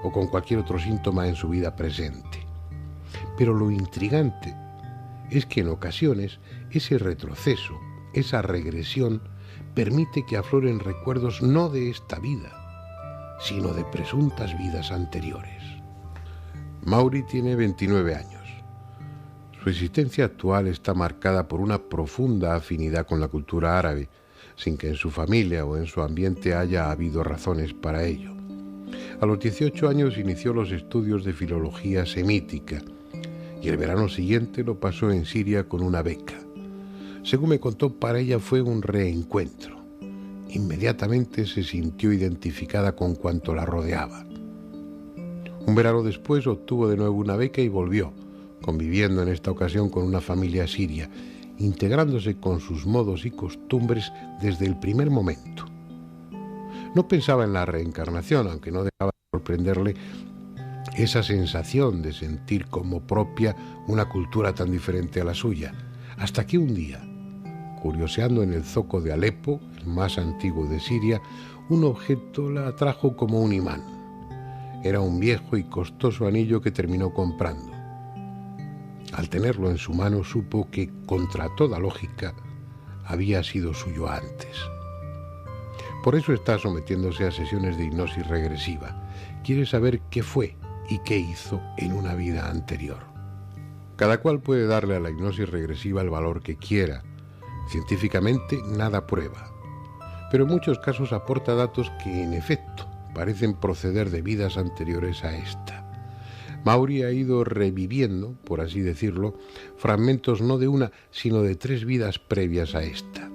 o con cualquier otro síntoma en su vida presente. Pero lo intrigante es que en ocasiones ese retroceso, esa regresión, permite que afloren recuerdos no de esta vida, sino de presuntas vidas anteriores. Mauri tiene 29 años. Su existencia actual está marcada por una profunda afinidad con la cultura árabe, sin que en su familia o en su ambiente haya habido razones para ello. A los 18 años inició los estudios de filología semítica y el verano siguiente lo pasó en Siria con una beca. Según me contó, para ella fue un reencuentro. Inmediatamente se sintió identificada con cuanto la rodeaba. Un verano después obtuvo de nuevo una beca y volvió, conviviendo en esta ocasión con una familia siria, integrándose con sus modos y costumbres desde el primer momento. No pensaba en la reencarnación, aunque no dejaba de sorprenderle esa sensación de sentir como propia una cultura tan diferente a la suya, hasta que un día, curioseando en el zoco de Alepo, el más antiguo de Siria, un objeto la atrajo como un imán. Era un viejo y costoso anillo que terminó comprando. Al tenerlo en su mano supo que, contra toda lógica, había sido suyo antes. Por eso está sometiéndose a sesiones de hipnosis regresiva. Quiere saber qué fue y qué hizo en una vida anterior. Cada cual puede darle a la hipnosis regresiva el valor que quiera. Científicamente nada prueba, pero en muchos casos aporta datos que, en efecto, parecen proceder de vidas anteriores a esta. Mauri ha ido reviviendo, por así decirlo, fragmentos no de una, sino de 3 vidas previas a esta.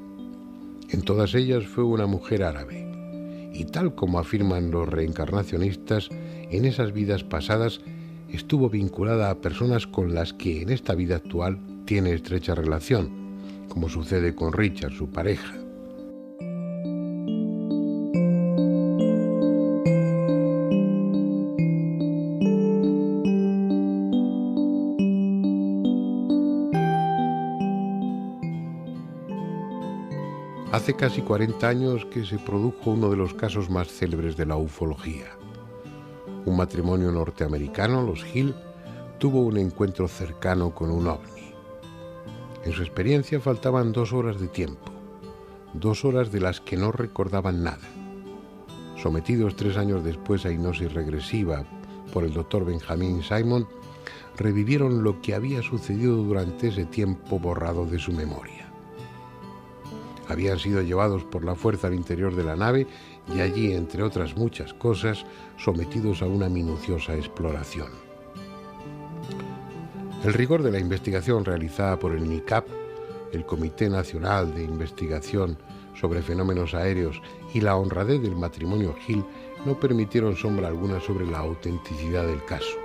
En todas ellas fue una mujer árabe, y tal como afirman los reencarnacionistas, en esas vidas pasadas estuvo vinculada a personas con las que en esta vida actual tiene estrecha relación, como sucede con Richard, su pareja. Hace casi 40 años que se produjo uno de los casos más célebres de la ufología. Un matrimonio norteamericano, los Hill, tuvo un encuentro cercano con un ovni. En su experiencia faltaban 2 horas de tiempo, 2 horas de las que no recordaban nada. Sometidos 3 años después a hipnosis regresiva por el doctor Benjamin Simon, revivieron lo que había sucedido durante ese tiempo borrado de su memoria. Habían sido llevados por la fuerza al interior de la nave y allí, entre otras muchas cosas, sometidos a una minuciosa exploración. El rigor de la investigación realizada por el NICAP, el Comité Nacional de Investigación sobre Fenómenos Aéreos, y la honradez del matrimonio Hill no permitieron sombra alguna sobre la autenticidad del caso.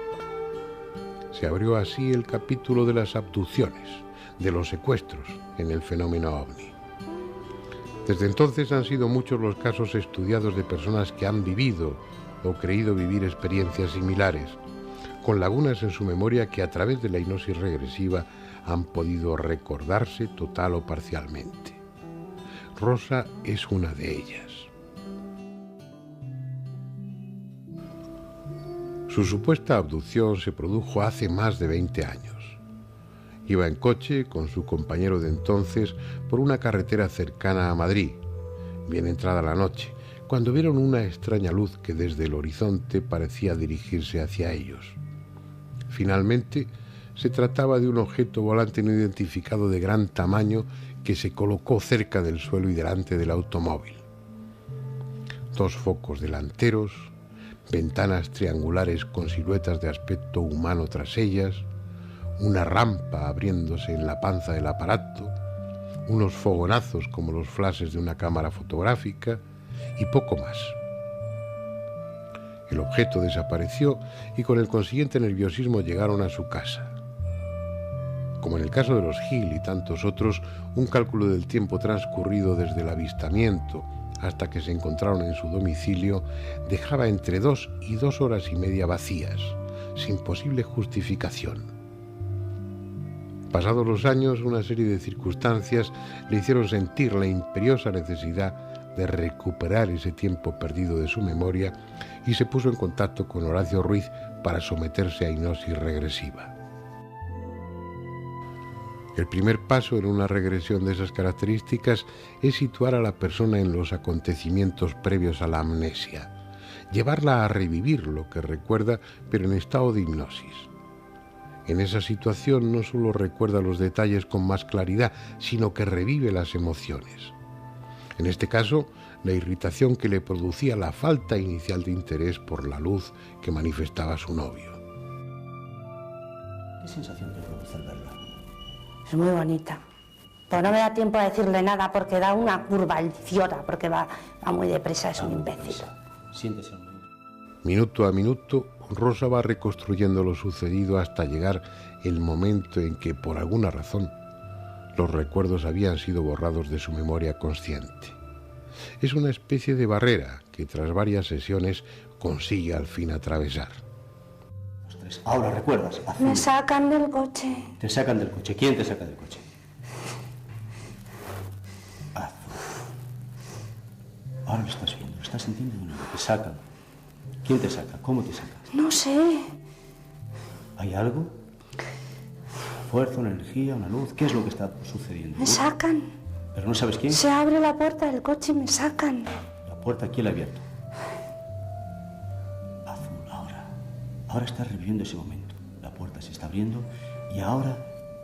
Se abrió así el capítulo de las abducciones, de los secuestros en el fenómeno ovni. Desde entonces han sido muchos los casos estudiados de personas que han vivido o creído vivir experiencias similares, con lagunas en su memoria que a través de la hipnosis regresiva han podido recordarse total o parcialmente. Rosa es una de ellas. Su supuesta abducción se produjo hace más de 20 años. Iba en coche con su compañero de entonces por una carretera cercana a Madrid, bien entrada la noche, cuando vieron una extraña luz que desde el horizonte parecía dirigirse hacia ellos. Finalmente, se trataba de un objeto volante no identificado de gran tamaño que se colocó cerca del suelo y delante del automóvil. 2 focos delanteros, ventanas triangulares con siluetas de aspecto humano tras ellas, una rampa abriéndose en la panza del aparato, unos fogonazos como los flashes de una cámara fotográfica y poco más. El objeto desapareció y con el consiguiente nerviosismo llegaron a su casa. Como en el caso de los Hill y tantos otros, un cálculo del tiempo transcurrido desde el avistamiento hasta que se encontraron en su domicilio dejaba entre 2 y 2 horas y media vacías, sin posible justificación. Pasados los años, una serie de circunstancias le hicieron sentir la imperiosa necesidad de recuperar ese tiempo perdido de su memoria y se puso en contacto con Horacio Ruiz para someterse a hipnosis regresiva. El primer paso en una regresión de esas características es situar a la persona en los acontecimientos previos a la amnesia, llevarla a revivir lo que recuerda, pero en estado de hipnosis. En esa situación no solo recuerda los detalles con más claridad, sino que revive las emociones. En este caso, la irritación que le producía la falta inicial de interés por la luz que manifestaba su novio. ¿Qué sensación te produce al verla? Es muy bonita. Pues no me da tiempo a decirle nada porque da una curva, el idiota, porque va muy deprisa, es un imbécil. Siéntese un momento. Minuto a minuto, Rosa va reconstruyendo lo sucedido hasta llegar el momento en que, por alguna razón, los recuerdos habían sido borrados de su memoria consciente. Es una especie de barrera que, tras varias sesiones, consigue al fin atravesar. Los 3. Ahora, ¿recuerdas? Azul. Me sacan del coche. Te sacan del coche. ¿Quién te saca del coche? Azul. Ahora lo estás viendo, lo estás sintiendo de nuevo. Te sacan. ¿Quién te saca? ¿Cómo te saca? No sé. ¿Hay algo? ¿Fuerza, una energía, una luz? ¿Qué es lo que está sucediendo? Me sacan. ¿Pero no sabes quién? Se abre la puerta del coche y me sacan. La puerta, ¿quién la ha abierto? Azul, ahora. Ahora estás reviviendo ese momento. La puerta se está abriendo y ahora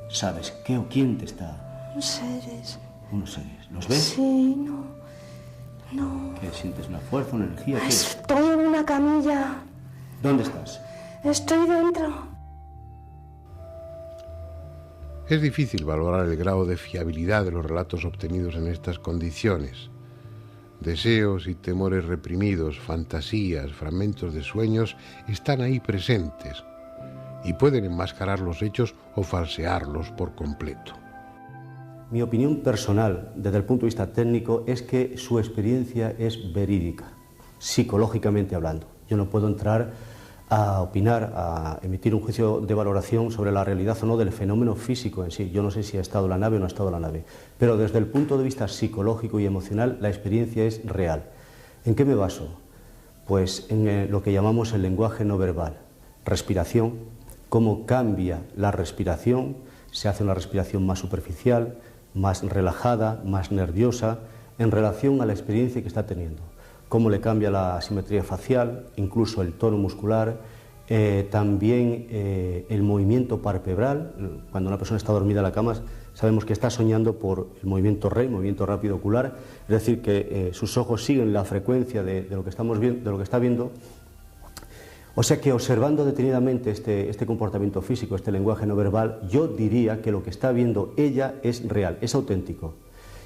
sabes qué o quién te está... Unos seres. Unos seres. ¿Los ves? Sí, no. No. ¿Qué? ¿Sientes una fuerza, una energía? ¿Qué? Estoy en una camilla. ¿Dónde estás? Estoy dentro. Es difícil valorar el grado de fiabilidad de los relatos obtenidos en estas condiciones. Deseos y temores reprimidos, fantasías, fragmentos de sueños están ahí presentes y pueden enmascarar los hechos o falsearlos por completo. Mi opinión personal, desde el punto de vista técnico, es que su experiencia es verídica, psicológicamente hablando. Yo no puedo entrar a opinar, a emitir un juicio de valoración sobre la realidad o no del fenómeno físico en sí. Yo no sé si ha estado en la nave o no ha estado en la nave, pero desde el punto de vista psicológico y emocional la experiencia es real. ¿En qué me baso? Pues en lo que llamamos el lenguaje no verbal, respiración, cómo cambia la respiración, se hace una respiración más superficial, más relajada, más nerviosa, en relación a la experiencia que está teniendo. Cómo le cambia la simetría facial, incluso el tono muscular, también el movimiento palpebral. Cuando una persona está dormida en la cama, sabemos que está soñando por el movimiento REM, movimiento rápido ocular, es decir, que sus ojos siguen la frecuencia de lo que estamos viendo, de lo que está viendo. O sea que observando detenidamente este comportamiento físico, este lenguaje no verbal, yo diría que lo que está viendo ella es real, es auténtico.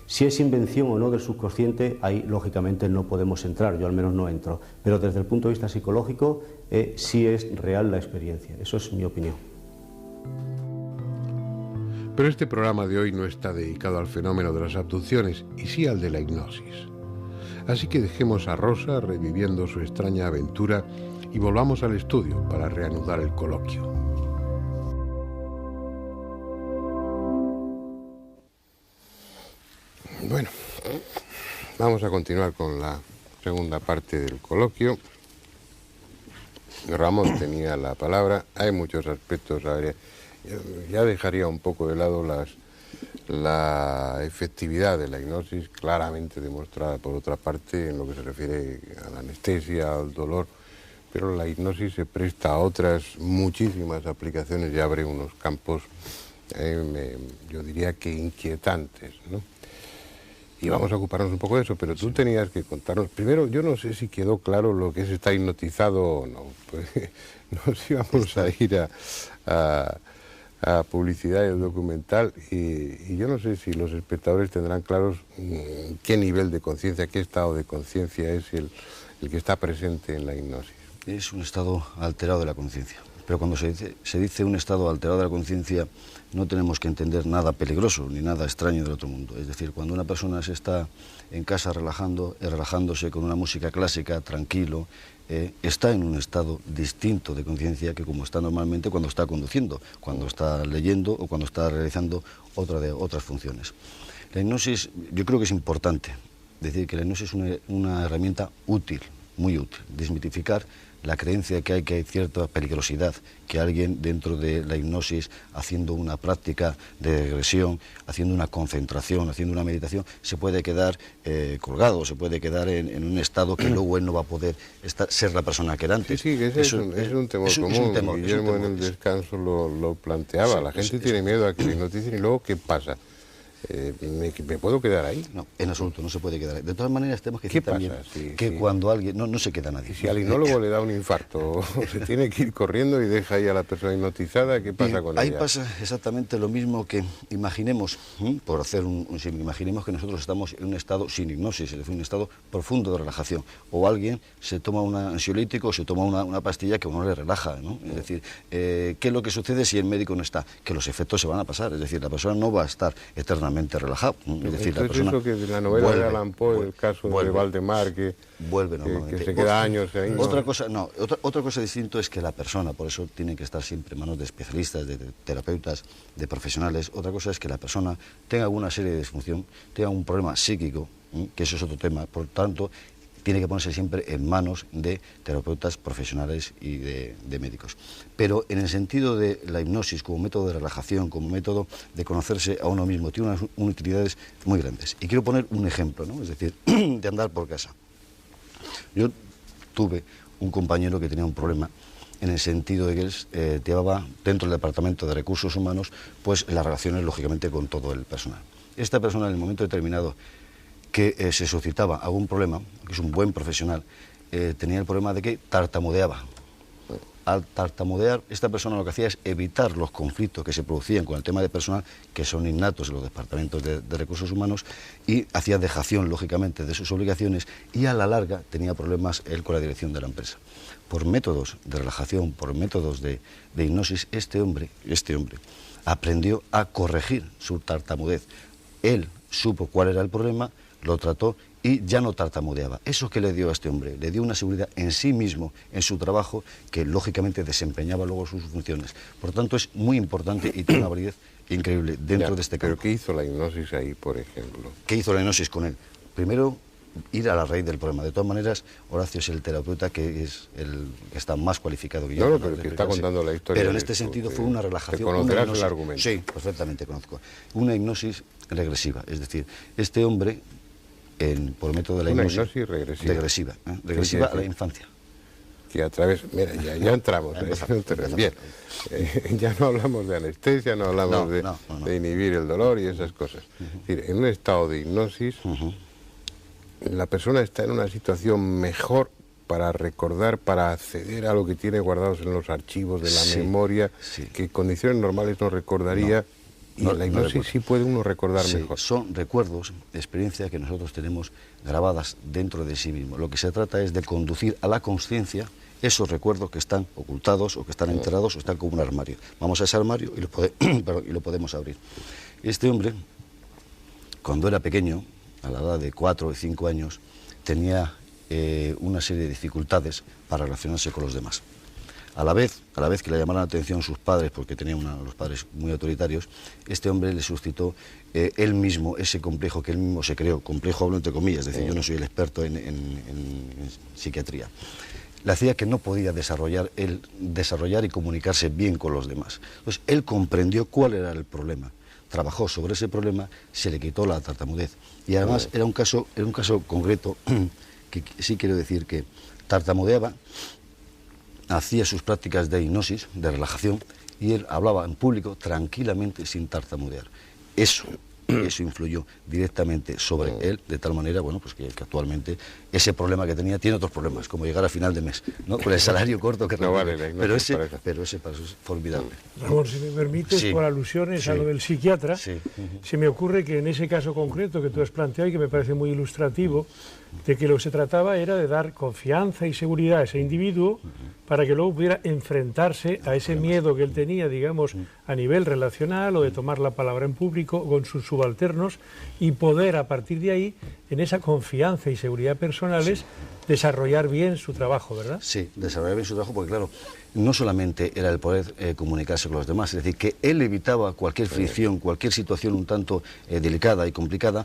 Si es invención o no del subconsciente, ahí lógicamente no podemos entrar, yo al menos no entro, pero desde el punto de vista psicológico sí es real la experiencia, eso es mi opinión. Pero este programa de hoy no está dedicado al fenómeno de las abducciones y sí al de la hipnosis. Así que dejemos a Rosa reviviendo su extraña aventura y volvamos al estudio para reanudar el coloquio. Bueno, vamos a continuar con la segunda parte del coloquio. Ramón tenía la palabra. Hay muchos aspectos. Ya dejaría un poco de lado la efectividad de la hipnosis, claramente demostrada por otra parte en lo que se refiere a la anestesia, al dolor, pero la hipnosis se presta a otras muchísimas aplicaciones y abre unos campos, yo diría que inquietantes, ¿no? Y vamos a ocuparnos un poco de eso, pero tú tenías que contarnos. Primero, yo no sé si quedó claro lo que es estar hipnotizado o no. Pues nos íbamos a ir a publicidad y el documental y yo no sé si los espectadores tendrán claros qué nivel de conciencia, qué estado de conciencia es el que está presente en la hipnosis. Es un estado alterado de la conciencia. Pero cuando se dice un estado alterado de la conciencia, no tenemos que entender nada peligroso ni nada extraño del otro mundo. Es decir, cuando una persona se está en casa relajándose con una música clásica, tranquilo, está en un estado distinto de conciencia que como está normalmente cuando está conduciendo, cuando está leyendo o cuando está realizando otras funciones. La hipnosis, yo creo que es importante decir que la hipnosis es una herramienta útil, muy útil, desmitificar la creencia que hay cierta peligrosidad, que alguien dentro de la hipnosis, haciendo una práctica de regresión, haciendo una concentración, haciendo una meditación, se puede quedar colgado, se puede quedar en un estado que luego él no va a poder ser la persona que era antes. Sí, que es un temor común. Guillermo en el descanso lo planteaba. Sí, la gente tiene miedo a que le hipnoticen y luego, ¿qué pasa? ¿Me puedo quedar ahí? No, en absoluto, no se puede quedar ahí. De todas maneras, tenemos que decir también que cuando alguien... No se queda nadie. Y si al hipnólogo le da un infarto, se tiene que ir corriendo y deja ahí a la persona hipnotizada, ¿qué pasa con ella? Ahí pasa exactamente lo mismo que imaginemos, por hacer imaginemos que nosotros estamos en un estado sin hipnosis, es decir, un estado profundo de relajación. O alguien se toma un ansiolítico o se toma una pastilla que a uno le relaja, ¿no? Es decir, ¿qué es lo que sucede si el médico no está? Que los efectos se van a pasar, es decir, la persona no va a estar eternamente relajado. Es decir, la persona eso que de la novela de Allan Poe, el caso de Valdemar, que se queda años ahí. Otra cosa distinta es que la persona, por eso tiene que estar siempre en manos de especialistas, de terapeutas, de profesionales. Otra cosa es que la persona tenga alguna serie de disfunción, tenga un problema psíquico, que eso es otro tema. Por tanto, tiene que ponerse siempre en manos de terapeutas profesionales y de médicos. Pero en el sentido de la hipnosis como método de relajación, como método de conocerse a uno mismo, tiene unas utilidades muy grandes. Y quiero poner un ejemplo, ¿no? Es decir, de andar por casa. Yo tuve un compañero que tenía un problema en el sentido de que él llevaba dentro del Departamento de Recursos Humanos pues las relaciones, lógicamente, con todo el personal. Esta persona, en el momento determinado que se suscitaba algún problema, que es un buen profesional, tenía el problema de que tartamudeaba. Al tartamudear, esta persona lo que hacía es evitar los conflictos que se producían con el tema de personal, que son innatos en los departamentos de recursos humanos, y hacía dejación, lógicamente, de sus obligaciones, y a la larga tenía problemas él con la dirección de la empresa. Por métodos de relajación, por métodos de hipnosis, este hombre aprendió a corregir su tartamudez. Él supo cuál era el problema, lo trató y ya no tartamudeaba. ¿Eso qué le dio a este hombre? Le dio una seguridad en sí mismo, en su trabajo, que lógicamente desempeñaba luego sus funciones. Por tanto, es muy importante y tiene una validez increíble dentro de este campo. ¿Pero qué hizo la hipnosis ahí, por ejemplo? ¿Qué hizo la hipnosis con él? Primero, ir a la raíz del problema. De todas maneras, Horacio es el terapeuta que es el que está más cualificado que yo. No, pero que está contando la historia. Pero en este sentido fue una relajación. ¿Conocerás el argumento? Sí, perfectamente conozco. Una hipnosis regresiva, es decir, este hombre, por método de la hipnosis... Una hipnosis regresiva. Regresiva a la infancia. Que a través... Mira, ya entramos. Bien, ya no hablamos de anestesia, no hablamos de inhibir el dolor y esas cosas. Es decir, en un estado de hipnosis, la persona está en una situación mejor para recordar, para acceder a lo que tiene guardados en los archivos de la memoria, que en condiciones normales no recordaría... Y en la hipnosis sí puede uno recordar mejor. Son recuerdos, experiencias que nosotros tenemos grabadas dentro de sí mismo. Lo que se trata es de conducir a la consciencia esos recuerdos que están ocultados o que están enterrados o están como un armario. Vamos a ese armario y lo podemos abrir. Este hombre, cuando era pequeño, a la edad de 4 o 5 años, tenía una serie de dificultades para relacionarse con los demás. A la vez que le llamaron la atención sus padres, porque tenía los padres muy autoritarios, este hombre le suscitó él mismo ese complejo que él mismo se creó, complejo hablo entre comillas, es decir, yo no soy el experto en psiquiatría. Le hacía que no podía desarrollar y comunicarse bien con los demás. Entonces, él comprendió cuál era el problema, trabajó sobre ese problema, se le quitó la tartamudez. Y además era un caso concreto que sí quiero decir que tartamudeaba hacía sus prácticas de hipnosis, de relajación, y él hablaba en público tranquilamente sin tartamudear. Eso influyó directamente sobre él, de tal manera, bueno, pues que actualmente ese problema que tenía tiene otros problemas, como llegar a final de mes, ¿no? Con el salario corto que no vale, pero ese paso es formidable. Ramón, si me permites, Sí. por alusiones a lo del psiquiatra, Sí. se me ocurre que en ese caso concreto que tú has planteado y que me parece muy ilustrativo, de que lo que se trataba era de dar confianza y seguridad a ese individuo para que luego pudiera enfrentarse a ese miedo que él tenía, digamos, a nivel relacional o de tomar la palabra en público con sus subalternos y poder a partir de ahí, en esa confianza y seguridad personales, desarrollar bien su trabajo, ¿verdad? Sí, desarrollar bien su trabajo porque, claro, no solamente era el poder comunicarse con los demás, es decir, que él evitaba cualquier fricción, cualquier situación un tanto delicada y complicada,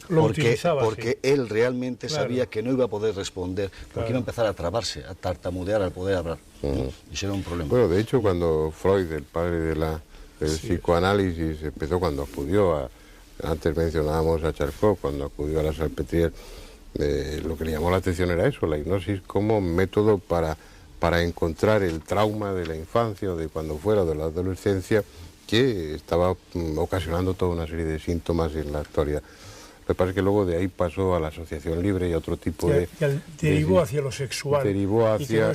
porque él realmente sabía que no iba a poder responder, porque iba a empezar a trabarse, a tartamudear al poder hablar. Y eso era un problema. Bueno, de hecho, cuando Freud, el padre del psicoanálisis, empezó, cuando acudió a... Antes mencionábamos a Charcot, cuando acudió a la Salpêtrière, lo que le llamó la atención era eso, la hipnosis como método para encontrar el trauma de la infancia o de cuando fuera de la adolescencia que estaba ocasionando toda una serie de síntomas en la actualidad. Lo que pasa es que luego de ahí pasó a la asociación libre y a otro tipo derivó hacia lo sexual. Derivó hacia,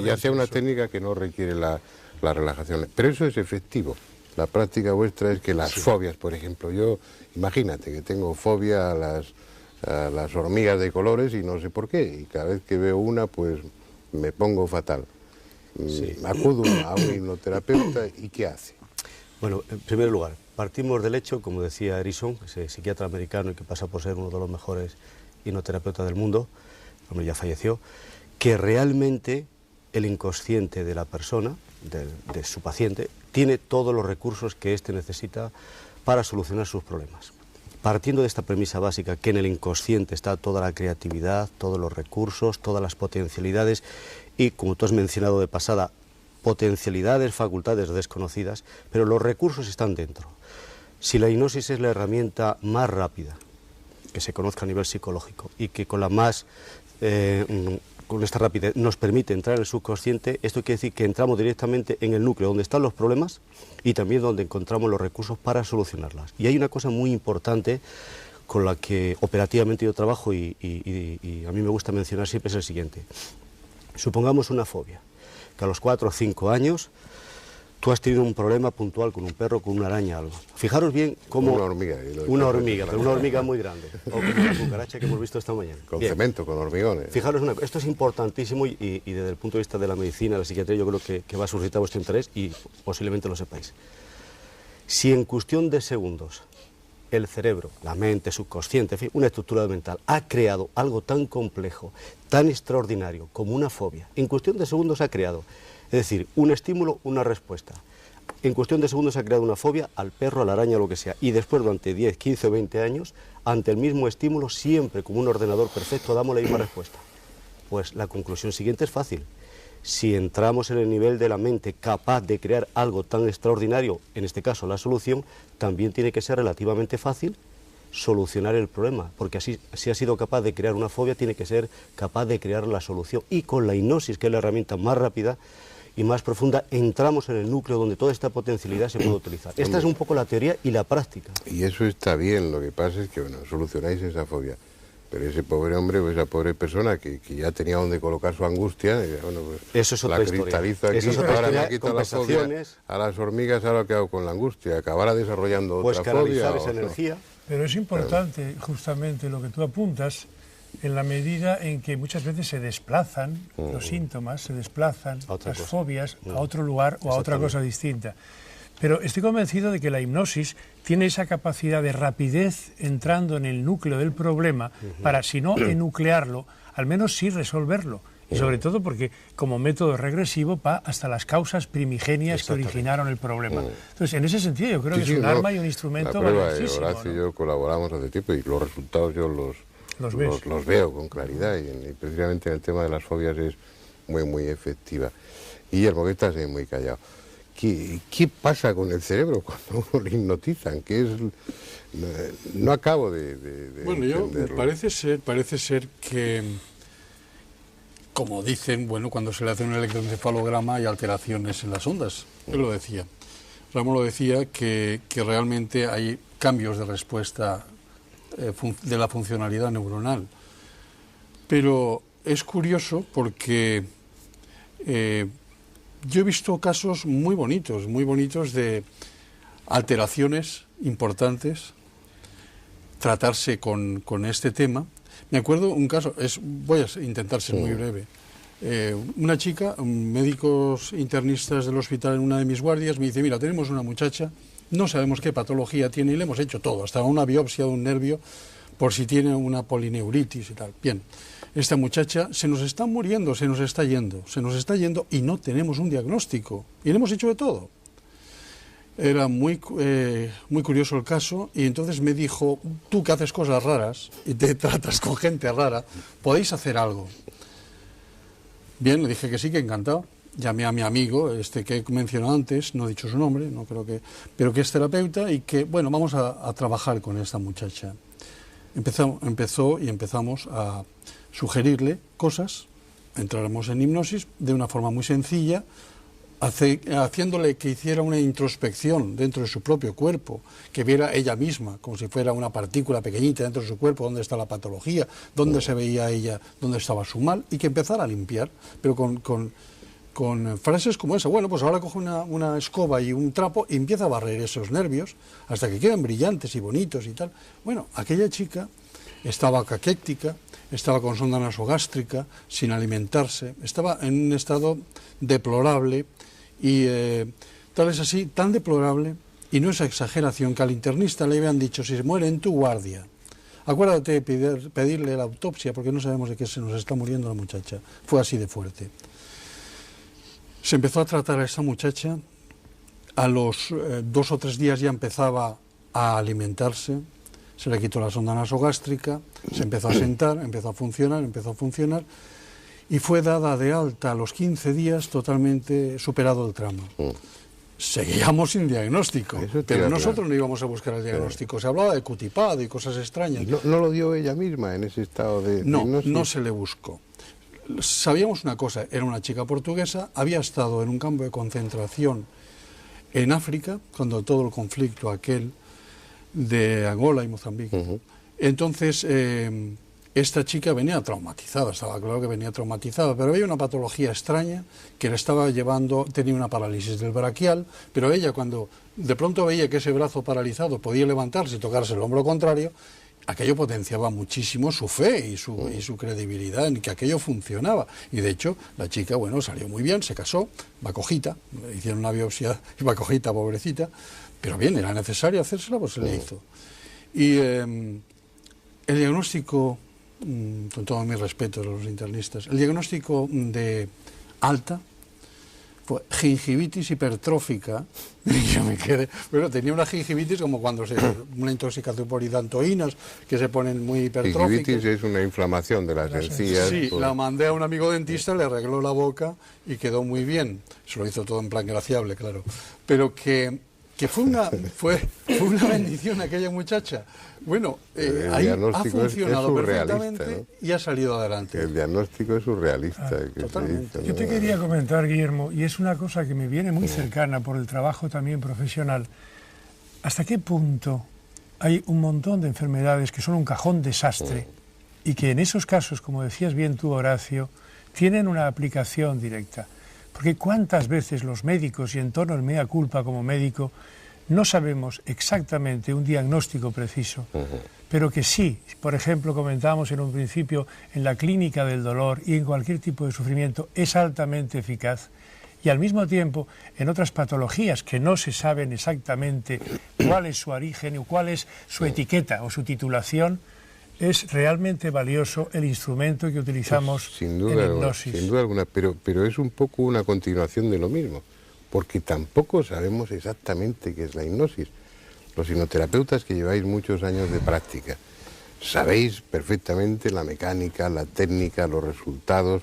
y hacia una técnica que no requiere la relajación. Pero eso es efectivo. La práctica vuestra es que las fobias, por ejemplo, yo, imagínate que tengo fobia a las hormigas de colores y no sé por qué, y cada vez que veo una, pues me pongo fatal. Acudo a un hipnoterapeuta y ¿qué hace? Bueno, en primer lugar, partimos del hecho, como decía Erison, ese psiquiatra americano y que pasa por ser uno de los mejores hipnoterapeutas del mundo, hombre, ya falleció, que realmente el inconsciente de la persona, de su paciente, tiene todos los recursos que éste necesita para solucionar sus problemas. Partiendo de esta premisa básica, que en el inconsciente está toda la creatividad, todos los recursos, todas las potencialidades y, como tú has mencionado de pasada, potencialidades, facultades desconocidas, pero los recursos están dentro. Si la hipnosis es la herramienta más rápida que se conozca a nivel psicológico y que con esta rapidez nos permite entrar en el subconsciente, esto quiere decir que entramos directamente en el núcleo donde están los problemas y también donde encontramos los recursos para solucionarlas. Y hay una cosa muy importante con la que operativamente yo trabajo y a mí me gusta mencionar siempre, es el siguiente. Supongamos una fobia, que a los 4 o 5 años tú has tenido un problema puntual con un perro, con una araña, algo. Fijaros bien cómo... Una hormiga. Pero una hormiga muy grande. O como la cucaracha que hemos visto esta mañana. Con cemento, con hormigones. Fijaros una cosa, esto es importantísimo y desde el punto de vista de la medicina, la psiquiatría, yo creo que va a suscitar vuestro interés y posiblemente lo sepáis. Si en cuestión de segundos el cerebro, la mente, subconsciente, en fin, una estructura mental, ha creado algo tan complejo, tan extraordinario como una fobia, en cuestión de segundos ha creado... Es decir, un estímulo, una respuesta. En cuestión de segundos se ha creado una fobia al perro, a la araña, lo que sea. Y después, durante 10, 15 o 20 años, ante el mismo estímulo, siempre como un ordenador perfecto, damos la misma respuesta. Pues la conclusión siguiente es fácil. Si entramos en el nivel de la mente capaz de crear algo tan extraordinario, en este caso la solución, también tiene que ser relativamente fácil solucionar el problema, porque si ha sido capaz de crear una fobia, tiene que ser capaz de crear la solución. Y con la hipnosis, que es la herramienta más rápida y más profunda, entramos en el núcleo donde toda esta potencialidad se puede utilizar. Esta es un poco la teoría y la práctica. Y eso está bien, lo que pasa es que, bueno, solucionáis esa fobia, pero ese pobre hombre o esa pobre persona que ya tenía donde colocar su angustia, y, bueno, pues eso es otra la cristalizo aquí, eso es otra ahora me quito la fobia a las hormigas, ahora ¿qué hago con la angustia? ¿Acabará desarrollando pues otra fobia? Pues canalizar esa energía. Pero es importante justamente lo que tú apuntas, en la medida en que muchas veces se desplazan los síntomas, se desplazan las fobias a otro lugar o a otra cosa distinta. Pero estoy convencido de que la hipnosis tiene esa capacidad de rapidez entrando en el núcleo del problema para, si no enuclearlo, al menos sí resolverlo. Y sobre todo porque como método regresivo va hasta las causas primigenias que originaron el problema. Entonces, en ese sentido yo creo que es un arma y un instrumento valiosísimo. Horacio y yo colaboramos hace tiempo y los resultados yo los veo con claridad y precisamente en el tema de las fobias es muy efectiva. Guillermo, que estás muy callado. ¿Qué pasa con el cerebro cuando uno le hipnotizan? No acabo de bueno, entenderlo. parece ser que como dicen, bueno, cuando se le hace un electroencefalograma hay alteraciones en las ondas. Él lo decía. Ramón lo decía que realmente hay cambios de respuesta de la funcionalidad neuronal. Pero es curioso porque yo he visto casos muy bonitos de alteraciones importantes, tratarse con este tema. Me acuerdo un caso, voy a intentar ser muy breve. Una chica, médicos internistas del hospital en una de mis guardias, me dice, mira, tenemos una muchacha, no sabemos qué patología tiene y le hemos hecho todo, hasta una biopsia de un nervio por si tiene una polineuritis y tal. Bien, esta muchacha se nos está muriendo, se nos está yendo y no tenemos un diagnóstico y le hemos hecho de todo. Era muy curioso el caso y entonces me dijo, tú que haces cosas raras y te tratas con gente rara, ¿podéis hacer algo? Bien, le dije que sí, que encantado. Llamé a mi amigo, que he mencionado antes, no he dicho su nombre, no creo que, pero que es terapeuta y que, bueno, vamos a trabajar con esta muchacha. Empezamos a sugerirle cosas, entráramos en hipnosis de una forma muy sencilla, haciéndole que hiciera una introspección dentro de su propio cuerpo, que viera ella misma, como si fuera una partícula pequeñita dentro de su cuerpo, dónde está la patología, dónde se veía ella, dónde estaba su mal, y que empezara a limpiar, pero con frases como esa. Bueno, pues ahora coge una escoba y un trapo y empieza a barrer esos nervios hasta que quedan brillantes y bonitos y tal. Bueno, aquella chica estaba caquéctica, estaba con sonda nasogástrica, sin alimentarse, estaba en un estado deplorable y tal es así, tan deplorable, y no es exageración, que al internista le habían dicho, si se muere en tu guardia, acuérdate de pedirle la autopsia porque no sabemos de qué se nos está muriendo la muchacha. Fue así de fuerte. Se empezó a tratar a esa muchacha, a los 2 o 3 días ya empezaba a alimentarse, se le quitó la sonda nasogástrica, se empezó a sentar, empezó a funcionar, y fue dada de alta a los 15 días totalmente superado el trauma. Seguíamos sin diagnóstico, pero nosotros no íbamos a buscar el diagnóstico. Se hablaba de cutipado y cosas extrañas. ¿No lo dio ella misma en ese estado de hipnosis? No se le buscó. Sabíamos una cosa, era una chica portuguesa, había estado en un campo de concentración en África, cuando todo el conflicto aquel de Angola y Mozambique. Entonces, esta chica venía traumatizada, estaba claro que venía traumatizada, pero había una patología extraña que le estaba llevando, tenía una parálisis del braquial, pero ella cuando de pronto veía que ese brazo paralizado podía levantarse y tocarse el hombro contrario, aquello potenciaba muchísimo su fe y su credibilidad en que aquello funcionaba. Y de hecho, la chica, bueno, salió muy bien, se casó, va cojita, le hicieron una biopsia, va cojita, pobrecita, pero bien, era necesario hacérsela, pues se le hizo. Y el diagnóstico, con todos mis respetos a los internistas, el diagnóstico de alta fue gingivitis hipertrófica. Y yo me quedé, bueno, tenía una gingivitis como cuando una intoxicación por hidantoínas que se ponen muy hipertróficas. Gingivitis es una inflamación de las encías. Sí, la mandé a un amigo dentista, le arregló la boca y quedó muy bien. Se lo hizo todo en plan graciable, claro. Pero que fue una bendición aquella muchacha. Bueno, ahí ha funcionado perfectamente, ¿no? Y ha salido adelante. El diagnóstico es surrealista. Totalmente. Yo te quería comentar, Guillermo, y es una cosa que me viene muy cercana por el trabajo también profesional. ¿Hasta qué punto hay un montón de enfermedades que son un cajón desastre y que en esos casos, como decías bien tú, Horacio, tienen una aplicación directa? Porque cuántas veces los médicos, y en tono el mea culpa como médico, no sabemos exactamente un diagnóstico preciso, pero que sí, por ejemplo, comentábamos en un principio, en la clínica del dolor y en cualquier tipo de sufrimiento es altamente eficaz, y al mismo tiempo en otras patologías que no se saben exactamente cuál es su origen o cuál es su etiqueta o su titulación, es realmente valioso el instrumento que utilizamos pues, sin duda en hipnosis. Sin duda alguna, pero es un poco una continuación de lo mismo, porque tampoco sabemos exactamente qué es la hipnosis. Los hipnoterapeutas que lleváis muchos años de práctica, sabéis perfectamente la mecánica, la técnica, los resultados,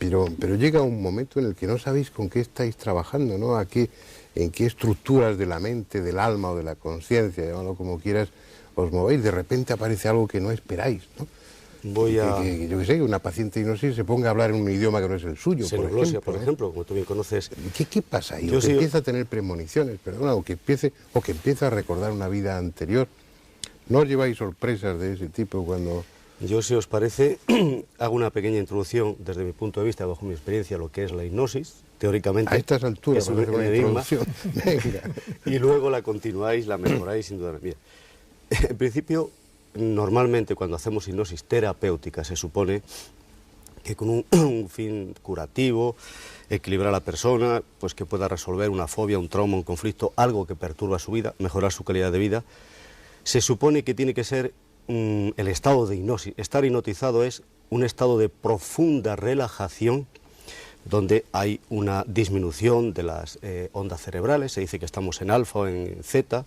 pero llega un momento en el que no sabéis con qué estáis trabajando, ¿no? En qué estructuras de la mente, del alma o de la conciencia, llámalo como quieras, os movéis. De repente aparece algo que no esperáis, ¿no? Yo que sé, que una paciente de hipnosis se ponga a hablar en un idioma que no es el suyo, por ejemplo, como tú bien conoces. ¿Qué pasa ahí? O que empieza a tener premoniciones, perdona, o que empieza a recordar una vida anterior. ¿No os lleváis sorpresas de ese tipo cuando...? Yo, si os parece, hago una pequeña introducción desde mi punto de vista, bajo mi experiencia, lo que es la hipnosis, teóricamente. A estas alturas, es un enigma. Venga. Y luego la continuáis, la mejoráis sin duda. Mira, en principio, normalmente cuando hacemos hipnosis terapéutica se supone que con un fin curativo, equilibrar a la persona, pues que pueda resolver una fobia, un trauma, un conflicto, algo que perturba su vida, mejorar su calidad de vida. Se supone que tiene que ser el estado de hipnosis. Estar hipnotizado es un estado de profunda relajación donde hay una disminución de las ondas cerebrales. Se dice que estamos en alfa o en zeta,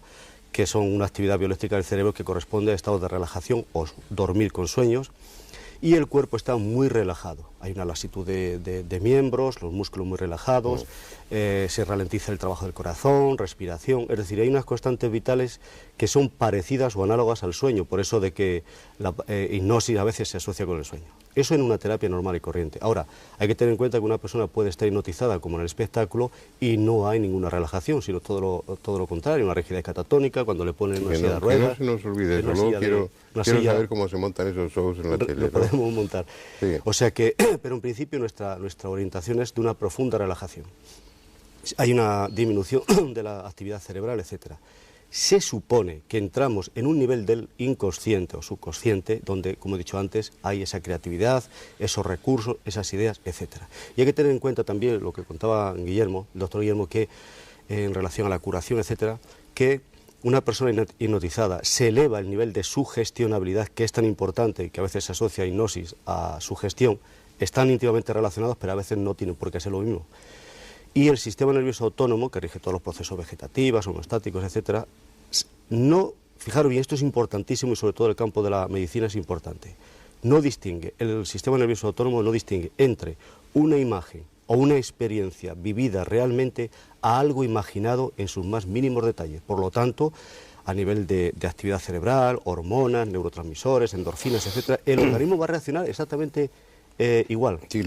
que son una actividad bioeléctrica del cerebro que corresponde a estados de relajación o dormir con sueños, y el cuerpo está muy relajado. Hay una laxitud de miembros, los músculos muy relajados, se ralentiza el trabajo del corazón, respiración, es decir, hay unas constantes vitales que son parecidas o análogas al sueño, por eso de que la hipnosis a veces se asocia con el sueño. Eso en una terapia normal y corriente. Ahora, hay que tener en cuenta que una persona puede estar hipnotizada como en el espectáculo y no hay ninguna relajación, sino todo lo contrario, una rigidez catatónica, cuando le ponen una silla de ruedas. Que no se nos olvide eso, luego quiero saber cómo se montan esos shows en la tele. Lo podemos montar. Sí. O sea que, pero en principio nuestra orientación es de una profunda relajación. Hay una disminución de la actividad cerebral, etcétera. Se supone que entramos en un nivel del inconsciente o subconsciente, donde, como he dicho antes, hay esa creatividad, esos recursos, esas ideas, etcétera. Y hay que tener en cuenta también lo que contaba Guillermo, el doctor Guillermo, que en relación a la curación, etcétera, que una persona hipnotizada se eleva el nivel de sugestionabilidad, que es tan importante y que a veces se asocia a hipnosis a sugestión, están íntimamente relacionados, pero a veces no tienen por qué ser lo mismo. Y el sistema nervioso autónomo, que rige todos los procesos vegetativos, homeostáticos, etcétera, no, fijaros bien, esto es importantísimo y sobre todo el campo de la medicina es importante, no distingue, el sistema nervioso autónomo no distingue entre una imagen o una experiencia vivida realmente a algo imaginado en sus más mínimos detalles. Por lo tanto, a nivel de actividad cerebral, hormonas, neurotransmisores, endorfinas, etcétera, el organismo va a reaccionar exactamente igual. Sí,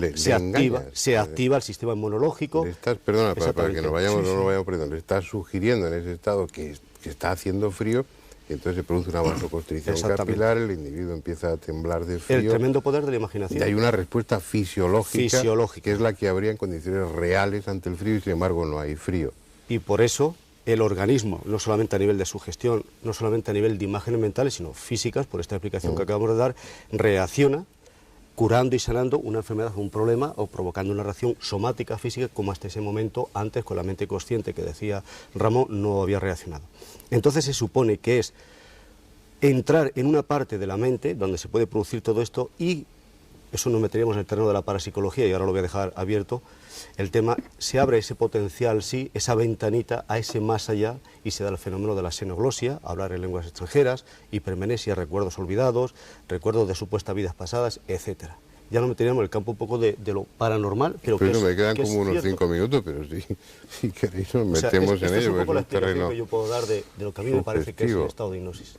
se activa el sistema inmunológico. Perdona, para que no nos vayamos perdiendo, le estás sugiriendo en ese estado que está haciendo frío, y entonces se produce una vasoconstricción capilar, el individuo empieza a temblar de frío. El tremendo poder de la imaginación. Y hay una respuesta fisiológica, que es la que habría en condiciones reales ante el frío, y sin embargo no hay frío. Y por eso el organismo, no solamente a nivel de sugestión, no solamente a nivel de imágenes mentales, sino físicas, por esta explicación que acabamos de dar, reacciona curando y sanando una enfermedad o un problema o provocando una reacción somática, física, como hasta ese momento, antes con la mente consciente que decía Ramón, no había reaccionado. Entonces se supone que es entrar en una parte de la mente donde se puede producir todo esto, y eso nos meteríamos en el terreno de la parapsicología, y ahora lo voy a dejar abierto, el tema, se abre ese potencial, sí, esa ventanita a ese más allá, y se da el fenómeno de la xenoglosia, hablar en lenguas extranjeras, hipermenesia, recuerdos olvidados, recuerdos de supuestas vidas pasadas, etcétera. Ya nos meteríamos en el campo un poco de lo paranormal, pero pues me quedan como unos 5 minutos, pero sí, si queréis nos metemos en ello. Es un poco la explicación que yo puedo dar de lo que a mí me parece que es el estado de hipnosis.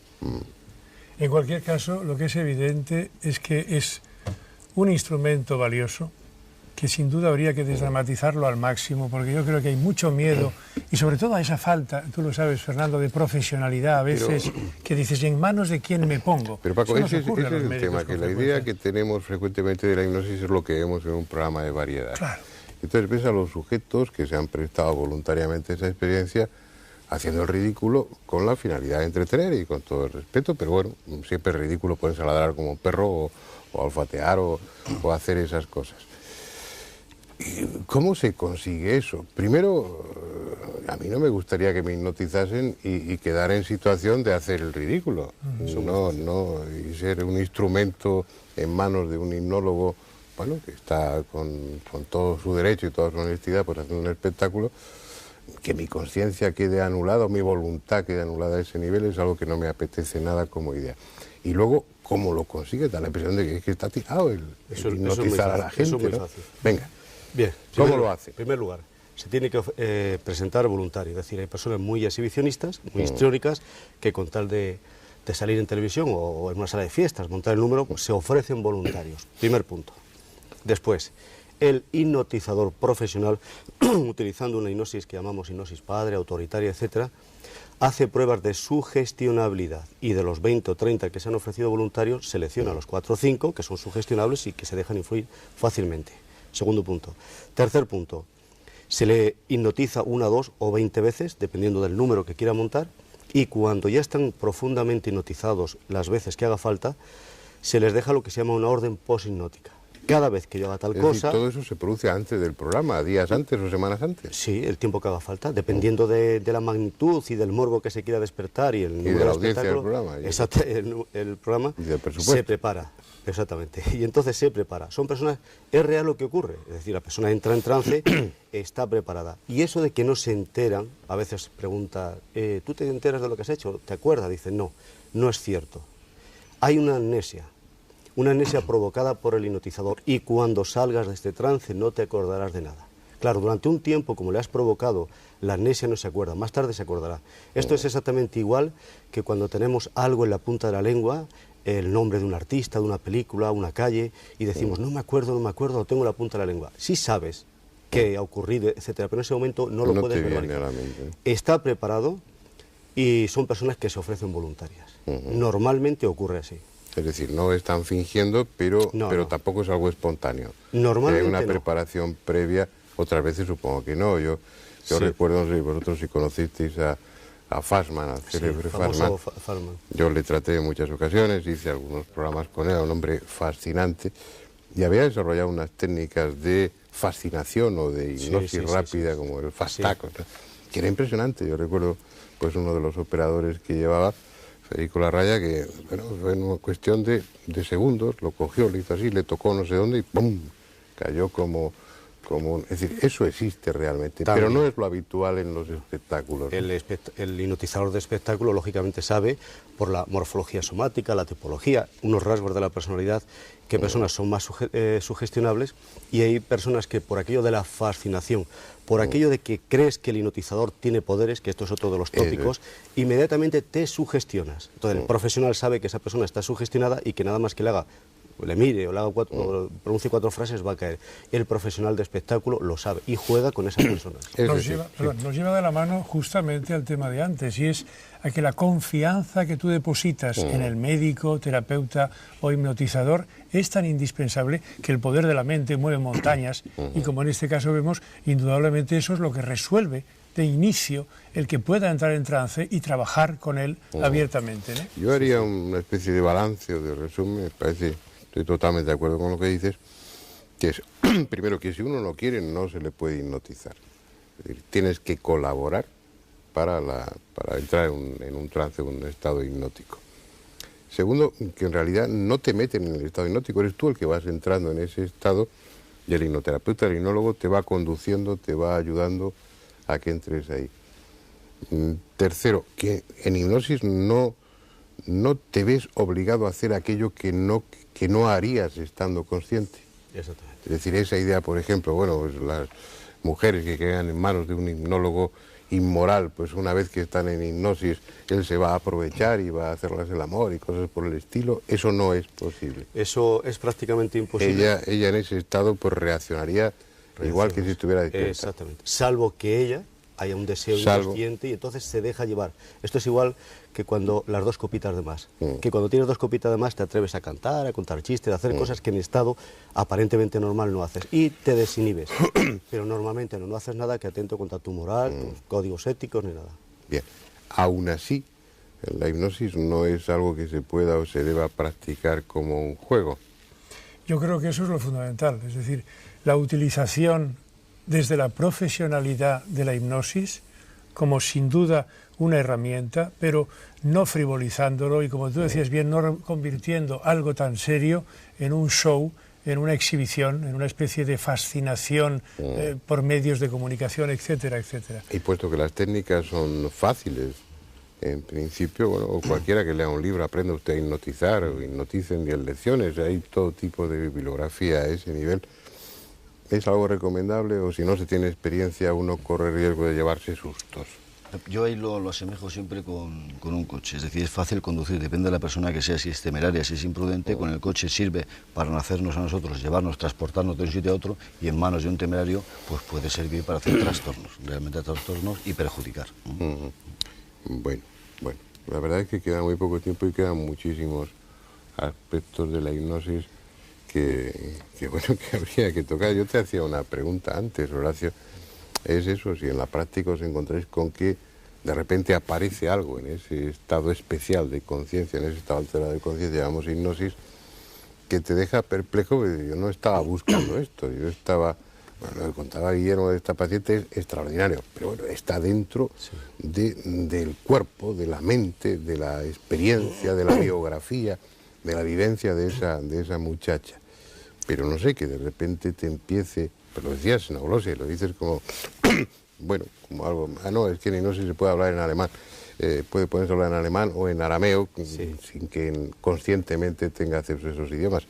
En cualquier caso, lo que es evidente es que es un instrumento valioso, que sin duda habría que desdramatizarlo al máximo, porque yo creo que hay mucho miedo, y sobre todo a esa falta, tú lo sabes, Fernando, de profesionalidad a veces, que dices, ¿en manos de quién me pongo? Pero Paco, ese es el tema, que la idea que tenemos frecuentemente de la hipnosis es lo que vemos en un programa de variedad. Claro. Entonces ves a los sujetos que se han prestado voluntariamente a esa experiencia haciendo el ridículo con la finalidad de entretener y con todo el respeto, pero bueno, siempre es ridículo ponerse a ladrar como un perro o olfatear o hacer esas cosas. ¿Cómo se consigue eso? Primero, a mí no me gustaría que me hipnotizasen y quedar en situación de hacer el ridículo. Y ser un instrumento en manos de un hipnólogo, bueno, que está con todo su derecho y toda su honestidad pues haciendo un espectáculo, que mi conciencia quede anulada o mi voluntad quede anulada a ese nivel es algo que no me apetece nada como idea. Y luego, ¿cómo lo consigue? Da la impresión de que está tirado el hipnotizar a la gente. Eso es muy ¿no? fácil. Venga. Bien, ¿Cómo lo hace? En primer lugar, se tiene que presentar voluntario, es decir, hay personas muy exhibicionistas, muy histriónicas, que con tal de de salir en televisión o en una sala de fiestas, montar el número, pues se ofrecen voluntarios. Primer punto. Después, el hipnotizador profesional, utilizando una hipnosis que llamamos hipnosis padre, autoritaria, etcétera, hace pruebas de sugestionabilidad y de los 20 o 30 que se han ofrecido voluntarios, selecciona los 4 o 5 que son sugestionables y que se dejan influir fácilmente. Segundo punto. Tercer punto, se le hipnotiza 1, 2 o 20 veces, dependiendo del número que quiera montar, y cuando ya están profundamente hipnotizados las veces que haga falta, se les deja lo que se llama una orden poshipnótica. Cada vez que yo haga tal cosa... ¿Todo eso se produce antes del programa, días antes o semanas antes? Sí, el tiempo que haga falta, dependiendo de la magnitud y del morbo que se quiera despertar y el número de la audiencia del programa. Exacto, el programa y del presupuesto. Se prepara, exactamente, y entonces se prepara. Son personas, es real lo que ocurre, es decir, la persona entra en trance, está preparada. Y eso de que no se enteran, a veces pregunta, ¿tú te enteras de lo que has hecho? ¿Te acuerdas? Dicen, no, no es cierto. Hay una amnesia provocada por el hipnotizador y cuando salgas de este trance no te acordarás de nada. Claro, durante un tiempo, como le has provocado, la amnesia no se acuerda, más tarde se acordará. Esto es exactamente igual que cuando tenemos algo en la punta de la lengua, el nombre de un artista, de una película, una calle, y decimos, no me acuerdo, lo tengo en la punta de la lengua. Sí sabes qué ha ocurrido, etcétera, pero en ese momento no lo puedes verbalizar. Está preparado y son personas que se ofrecen voluntarias. Normalmente ocurre así. Es decir, no están fingiendo, pero tampoco es algo espontáneo. Normalmente hay una preparación previa, otras veces supongo que no. Yo recuerdo, no sé, vosotros si conocisteis a Fassmann, al célebre Fassmann. Yo le traté en muchas ocasiones, hice algunos programas con él, un hombre fascinante, y había desarrollado unas técnicas de fascinación o de hipnosis rápida, como el fast taco, que era impresionante. Yo recuerdo pues uno de los operadores que llevaba, Federico Larraya, que bueno, en una cuestión de segundos lo cogió, le hizo así, le tocó no sé dónde y ¡pum! Cayó como es decir, eso existe realmente, pero no es lo habitual en los espectáculos. El hipnotizador de espectáculo lógicamente sabe, por la morfología somática, la tipología, unos rasgos de la personalidad, qué personas son más sugestionables, y hay personas que por aquello de la fascinación, por aquello de que crees que el hipnotizador tiene poderes, que esto es otro de los tópicos, inmediatamente te sugestionas. Entonces el profesional sabe que esa persona está sugestionada y que nada más que le mire o le haga pronuncie 4 frases va a caer. El profesional de espectáculo lo sabe y juega con esas personas. Nos lleva de la mano justamente al tema de antes, y es a que la confianza que tú depositas en el médico, terapeuta o hipnotizador es tan indispensable que el poder de la mente mueve montañas, y como en este caso vemos, indudablemente eso es lo que resuelve de inicio el que pueda entrar en trance y trabajar con él abiertamente, ¿no? Yo haría una especie de balance o de resumen, me parece, estoy totalmente de acuerdo con lo que dices, que es, primero, que si uno no quiere no se le puede hipnotizar. Es decir, tienes que colaborar para entrar en un trance, un estado hipnótico. Segundo, que en realidad no te meten en el estado hipnótico, eres tú el que vas entrando en ese estado, y el hipnoterapeuta, el hipnólogo, te va conduciendo, te va ayudando a que entres ahí. Tercero, que en hipnosis no te ves obligado a hacer aquello que no harías estando consciente. Exactamente. Es decir, esa idea, por ejemplo, bueno, pues las mujeres que quedan en manos de un hipnólogo inmoral, pues una vez que están en hipnosis, él se va a aprovechar y va a hacerlas el amor y cosas por el estilo, eso no es posible. Eso es prácticamente imposible. Ella en ese estado pues reaccionaría igual que si estuviera despierta. Exactamente. Salvo que ella haya un deseo inconsciente y entonces se deja llevar. Esto es igual que cuando las 2 copitas de más. Que cuando tienes 2 copitas de más te atreves a cantar, a contar chistes, a hacer cosas que en estado aparentemente normal no haces. Y te desinhibes. Pero normalmente no haces nada que atento contra tu moral, tus códigos éticos, ni nada. Bien. Aún así, la hipnosis no es algo que se pueda o se deba practicar como un juego. Yo creo que eso es lo fundamental. Es decir, la utilización desde la profesionalidad de la hipnosis como sin duda una herramienta, pero no frivolizándolo y, como tú decías bien, no convirtiendo algo tan serio en un show, en una exhibición, en una especie de fascinación por medios de comunicación, etcétera, etcétera. Y puesto que las técnicas son fáciles, en principio, bueno, cualquiera que lea un libro aprenda usted a hipnotizar o hipnoticen en lecciones, hay todo tipo de bibliografía a ese nivel. ¿Es algo recomendable o si no se tiene experiencia uno corre riesgo de llevarse sustos? Yo ahí lo asemejo siempre con un coche, es decir, es fácil conducir, depende de la persona que sea, si es temeraria, si es imprudente, con el coche sirve para hacernos a nosotros, llevarnos, transportarnos de un sitio a otro, y en manos de un temerario, pues puede servir para hacer trastornos, realmente trastornos y perjudicar. Bueno, la verdad es que queda muy poco tiempo y quedan muchísimos aspectos de la hipnosis que habría que tocar. Yo te hacía una pregunta antes, Horacio, es eso, si en la práctica os encontráis con que de repente aparece algo en ese estado especial de conciencia, en ese estado alterado de conciencia, llamamos hipnosis, que te deja perplejo, porque yo no estaba buscando esto, yo estaba, bueno, lo que contaba Guillermo de esta paciente es extraordinario, pero bueno, está dentro del cuerpo, de la mente, de la experiencia, de la biografía, de la vivencia de esa muchacha. Pero no sé, que de repente te empiece, pero lo decías en Auglosia, lo dices como, bueno, como algo, no, es que en hipnosis se puede hablar en alemán, puede ponerse a hablar en alemán o en arameo, sin que conscientemente tenga acceso a esos idiomas.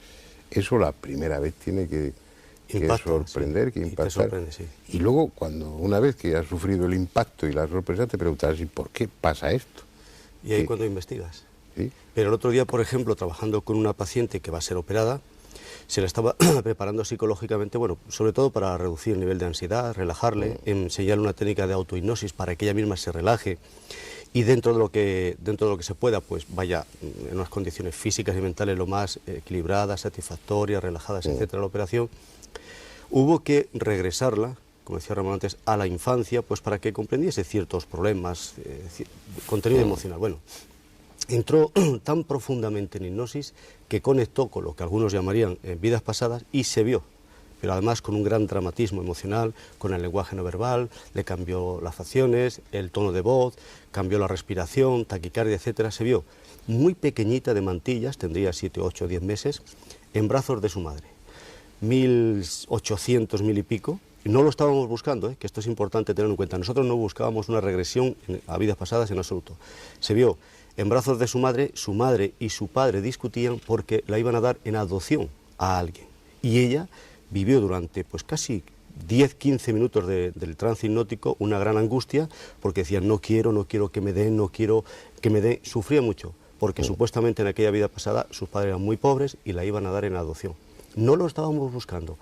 Eso la primera vez tiene que sorprender, que impactar. Y luego, una vez que has sufrido el impacto y la sorpresa, te preguntas, ¿y por qué pasa esto? Y ahí cuando investigas. ¿Sí? Pero el otro día, por ejemplo, trabajando con una paciente que va a ser operada, se la estaba preparando psicológicamente, bueno, sobre todo para reducir el nivel de ansiedad, relajarle, enseñarle una técnica de autohipnosis para que ella misma se relaje y dentro de lo que se pueda, pues vaya en unas condiciones físicas y mentales lo más equilibradas, satisfactorias, relajadas, etcétera, la operación. Hubo que regresarla, como decía Ramón antes, a la infancia, pues para que comprendiese ciertos problemas, contenido emocional. Bueno, entró tan profundamente en hipnosis que conectó con lo que algunos llamarían vidas pasadas y se vio, pero además con un gran dramatismo emocional, con el lenguaje no verbal, le cambió las facciones, el tono de voz, cambió la respiración, taquicardia, etcétera. Se vio muy pequeñita de mantillas, tendría 7, 8, 10 meses, en brazos de su madre. 1800, 1000 y pico, y no lo estábamos buscando, que esto es importante tener en cuenta. Nosotros no buscábamos una regresión a vidas pasadas en absoluto. Se vio en brazos de su madre y su padre discutían porque la iban a dar en adopción a alguien. Y ella vivió durante pues casi 10-15 minutos del trance hipnótico una gran angustia porque decía no quiero que me den, no quiero que me den. Sufría mucho porque supuestamente en aquella vida pasada sus padres eran muy pobres y la iban a dar en adopción. No lo estábamos buscando,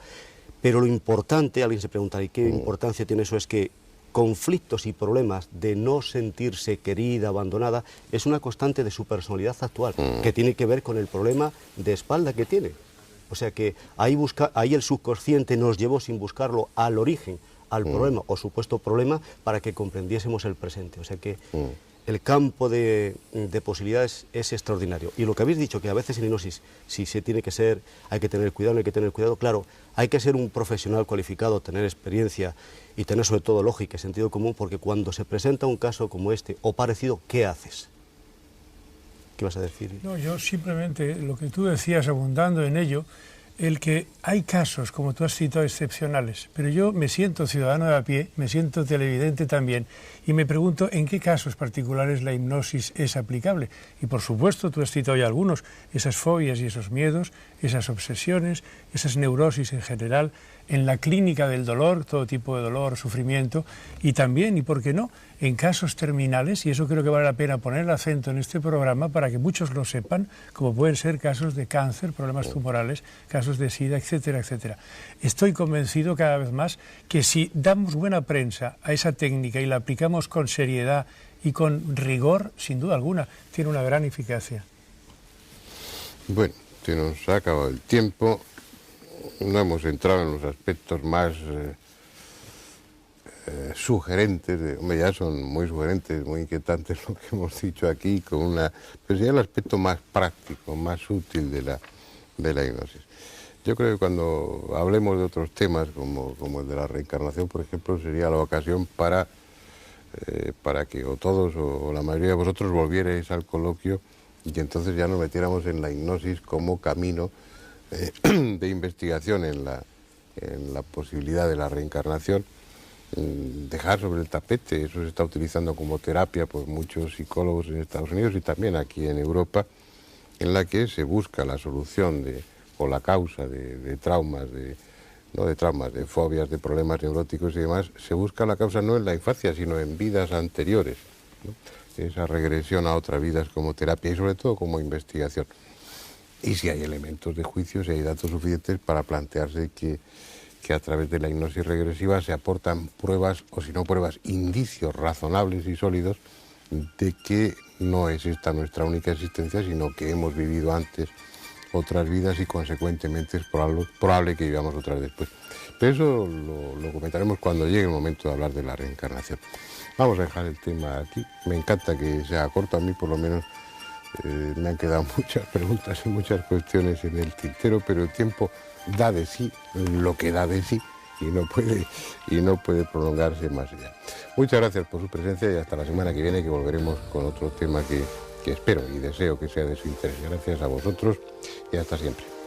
pero lo importante, alguien se preguntará, ¿y qué importancia tiene eso? Es que conflictos y problemas de no sentirse querida, abandonada, es una constante de su personalidad actual, que tiene que ver con el problema de espalda que tiene. O sea que ahí el subconsciente nos llevó sin buscarlo al origen, al problema o supuesto problema, para que comprendiésemos el presente. O sea que el campo de posibilidades es extraordinario. Y lo que habéis dicho, que a veces en hipnosis, si se tiene que ser, hay que tener cuidado, no hay que tener cuidado, claro, hay que ser un profesional cualificado, tener experiencia y tener sobre todo lógica y sentido común, porque cuando se presenta un caso como este o parecido, ¿qué haces? ¿Qué vas a decir? No, yo simplemente, lo que tú decías, abundando en ello, el que hay casos, como tú has citado, excepcionales, pero yo me siento ciudadano de a pie, me siento televidente también, y me pregunto en qué casos particulares la hipnosis es aplicable. Y por supuesto, tú has citado ya algunos, esas fobias y esos miedos, esas obsesiones, esas neurosis en general, en la clínica del dolor, todo tipo de dolor, sufrimiento, y también, y por qué no, en casos terminales, y eso creo que vale la pena poner el acento en este programa para que muchos lo sepan, como pueden ser casos de cáncer, problemas tumorales, casos de SIDA, etcétera, etcétera. Estoy convencido cada vez más que si damos buena prensa a esa técnica y la aplicamos con seriedad y con rigor, sin duda alguna, tiene una gran eficacia. Bueno, se nos ha acabado el tiempo. No hemos entrado en los aspectos más sugerentes, hombre, ya son muy sugerentes, muy inquietantes lo que hemos dicho aquí, pero sería el aspecto más práctico, más útil de la hipnosis. Yo creo que cuando hablemos de otros temas, como el de la reencarnación, por ejemplo, sería la ocasión para que o todos o la mayoría de vosotros volvierais al coloquio y que entonces ya nos metiéramos en la hipnosis como camino de investigación en la posibilidad de la reencarnación, dejar sobre el tapete, eso se está utilizando como terapia por muchos psicólogos en Estados Unidos y también aquí en Europa, en la que se busca la solución o la causa de traumas, ¿no?, de traumas, de fobias, de problemas neuróticos y demás, se busca la causa no en la infancia, sino en vidas anteriores, ¿no? Esa regresión a otras vidas como terapia y sobre todo como investigación. Y si hay elementos de juicio, si hay datos suficientes para plantearse que a través de la hipnosis regresiva se aportan pruebas, o si no pruebas, indicios razonables y sólidos de que no es esta nuestra única existencia, sino que hemos vivido antes otras vidas y consecuentemente es probable que vivamos otras después. Pero eso lo comentaremos cuando llegue el momento de hablar de la reencarnación. Vamos a dejar el tema aquí. Me encanta que sea corto, a mí por lo menos me han quedado muchas preguntas y muchas cuestiones en el tintero, pero el tiempo da de sí lo que da de sí y no puede prolongarse más allá. Muchas gracias por su presencia y hasta la semana que viene, que volveremos con otro tema que espero y deseo que sea de su interés. Gracias a vosotros y hasta siempre.